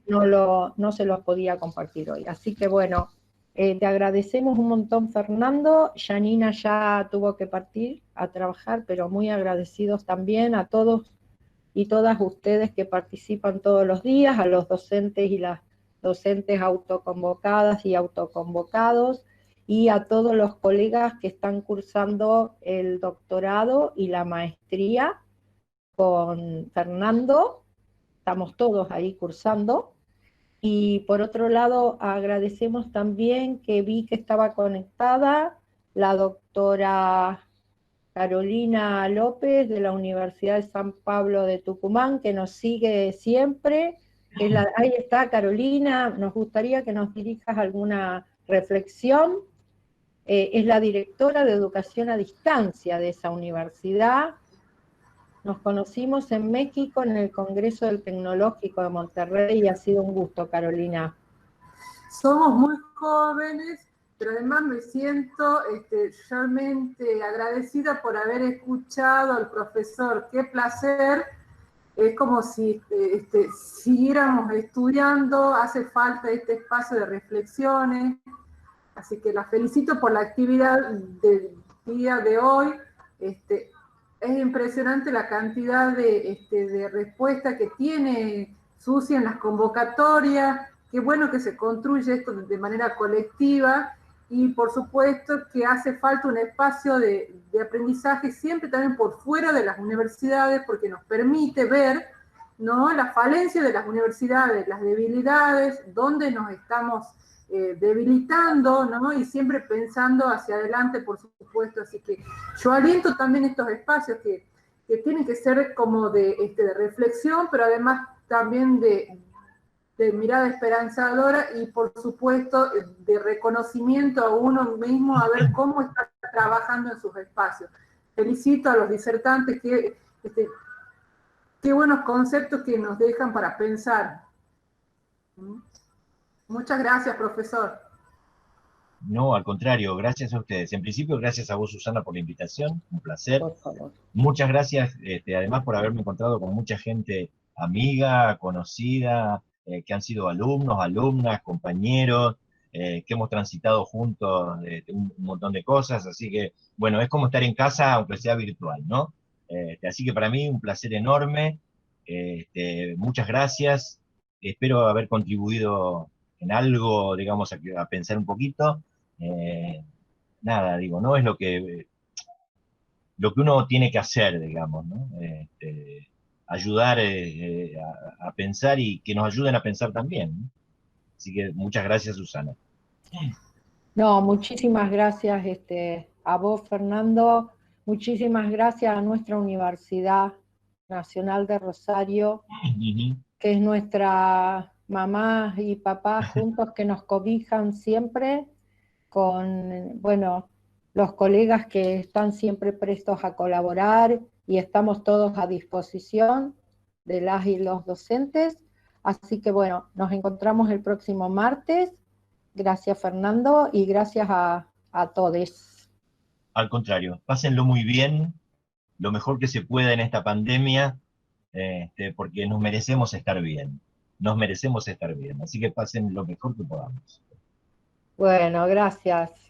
se lo podía compartir hoy. Así que bueno, te agradecemos un montón, Fernando. Janina ya tuvo que partir a trabajar, pero muy agradecidos también a todos y todas ustedes que participan todos los días, a los docentes y las docentes autoconvocadas y autoconvocados, y a todos los colegas que están cursando el doctorado y la maestría con Fernando. Estamos todos ahí cursando. Y por otro lado, agradecemos también que vi que estaba conectada la doctora Carolina López de la Universidad de San Pablo de Tucumán, que nos sigue siempre. Ahí está Carolina, nos gustaría que nos dirijas alguna reflexión. Es la directora de educación a distancia de esa universidad. Nos conocimos en México en el Congreso del Tecnológico de Monterrey, y ha sido un gusto, Carolina. Somos muy jóvenes, pero además me siento realmente agradecida por haber escuchado al profesor. Qué placer. Es como si siguiéramos estudiando, hace falta este espacio de reflexiones. Así que la felicito por la actividad del día de hoy. Es impresionante la cantidad de respuesta que tiene Susi en las convocatorias. Qué bueno que se construye esto de manera colectiva, y por supuesto que hace falta un espacio de aprendizaje siempre también por fuera de las universidades, porque nos permite ver, ¿no?, la falencia de las universidades, las debilidades, dónde nos estamos debilitando, ¿no?, y siempre pensando hacia adelante, por supuesto. Así que yo aliento también estos espacios que tienen que ser como de reflexión, pero además también de mirada esperanzadora, y por supuesto de reconocimiento a uno mismo, a ver cómo está trabajando en sus espacios. Felicito a los disertantes, qué buenos conceptos que nos dejan para pensar. Muchas gracias, profesor. No, al contrario, gracias a ustedes. En principio, gracias a vos, Susana, por la invitación, un placer. Por favor. Muchas gracias, además, por haberme encontrado con mucha gente amiga, conocida, que han sido alumnos, alumnas, compañeros, que hemos transitado juntos un montón de cosas. Así que, bueno, es como estar en casa, aunque sea virtual, ¿no? Así que para mí un placer enorme. muchas gracias, espero haber contribuido en algo, digamos, a pensar un poquito. Nada, digo, no es lo que uno tiene que hacer, digamos, ¿no? Ayudar a pensar y que nos ayuden a pensar también, ¿no? Así que muchas gracias, Susana. No, muchísimas gracias a vos, Fernando. Muchísimas gracias a nuestra Universidad Nacional de Rosario, que es nuestra mamá y papá juntos que nos cobijan siempre, con, bueno, los colegas que están siempre prestos a colaborar y estamos todos a disposición de las y los docentes. Así que bueno, nos encontramos el próximo martes. Gracias, Fernando, y gracias a todos. Al contrario, pásenlo muy bien, lo mejor que se pueda en esta pandemia, porque nos merecemos estar bien. Nos merecemos estar bien. Así que pasen lo mejor que podamos. Bueno, gracias.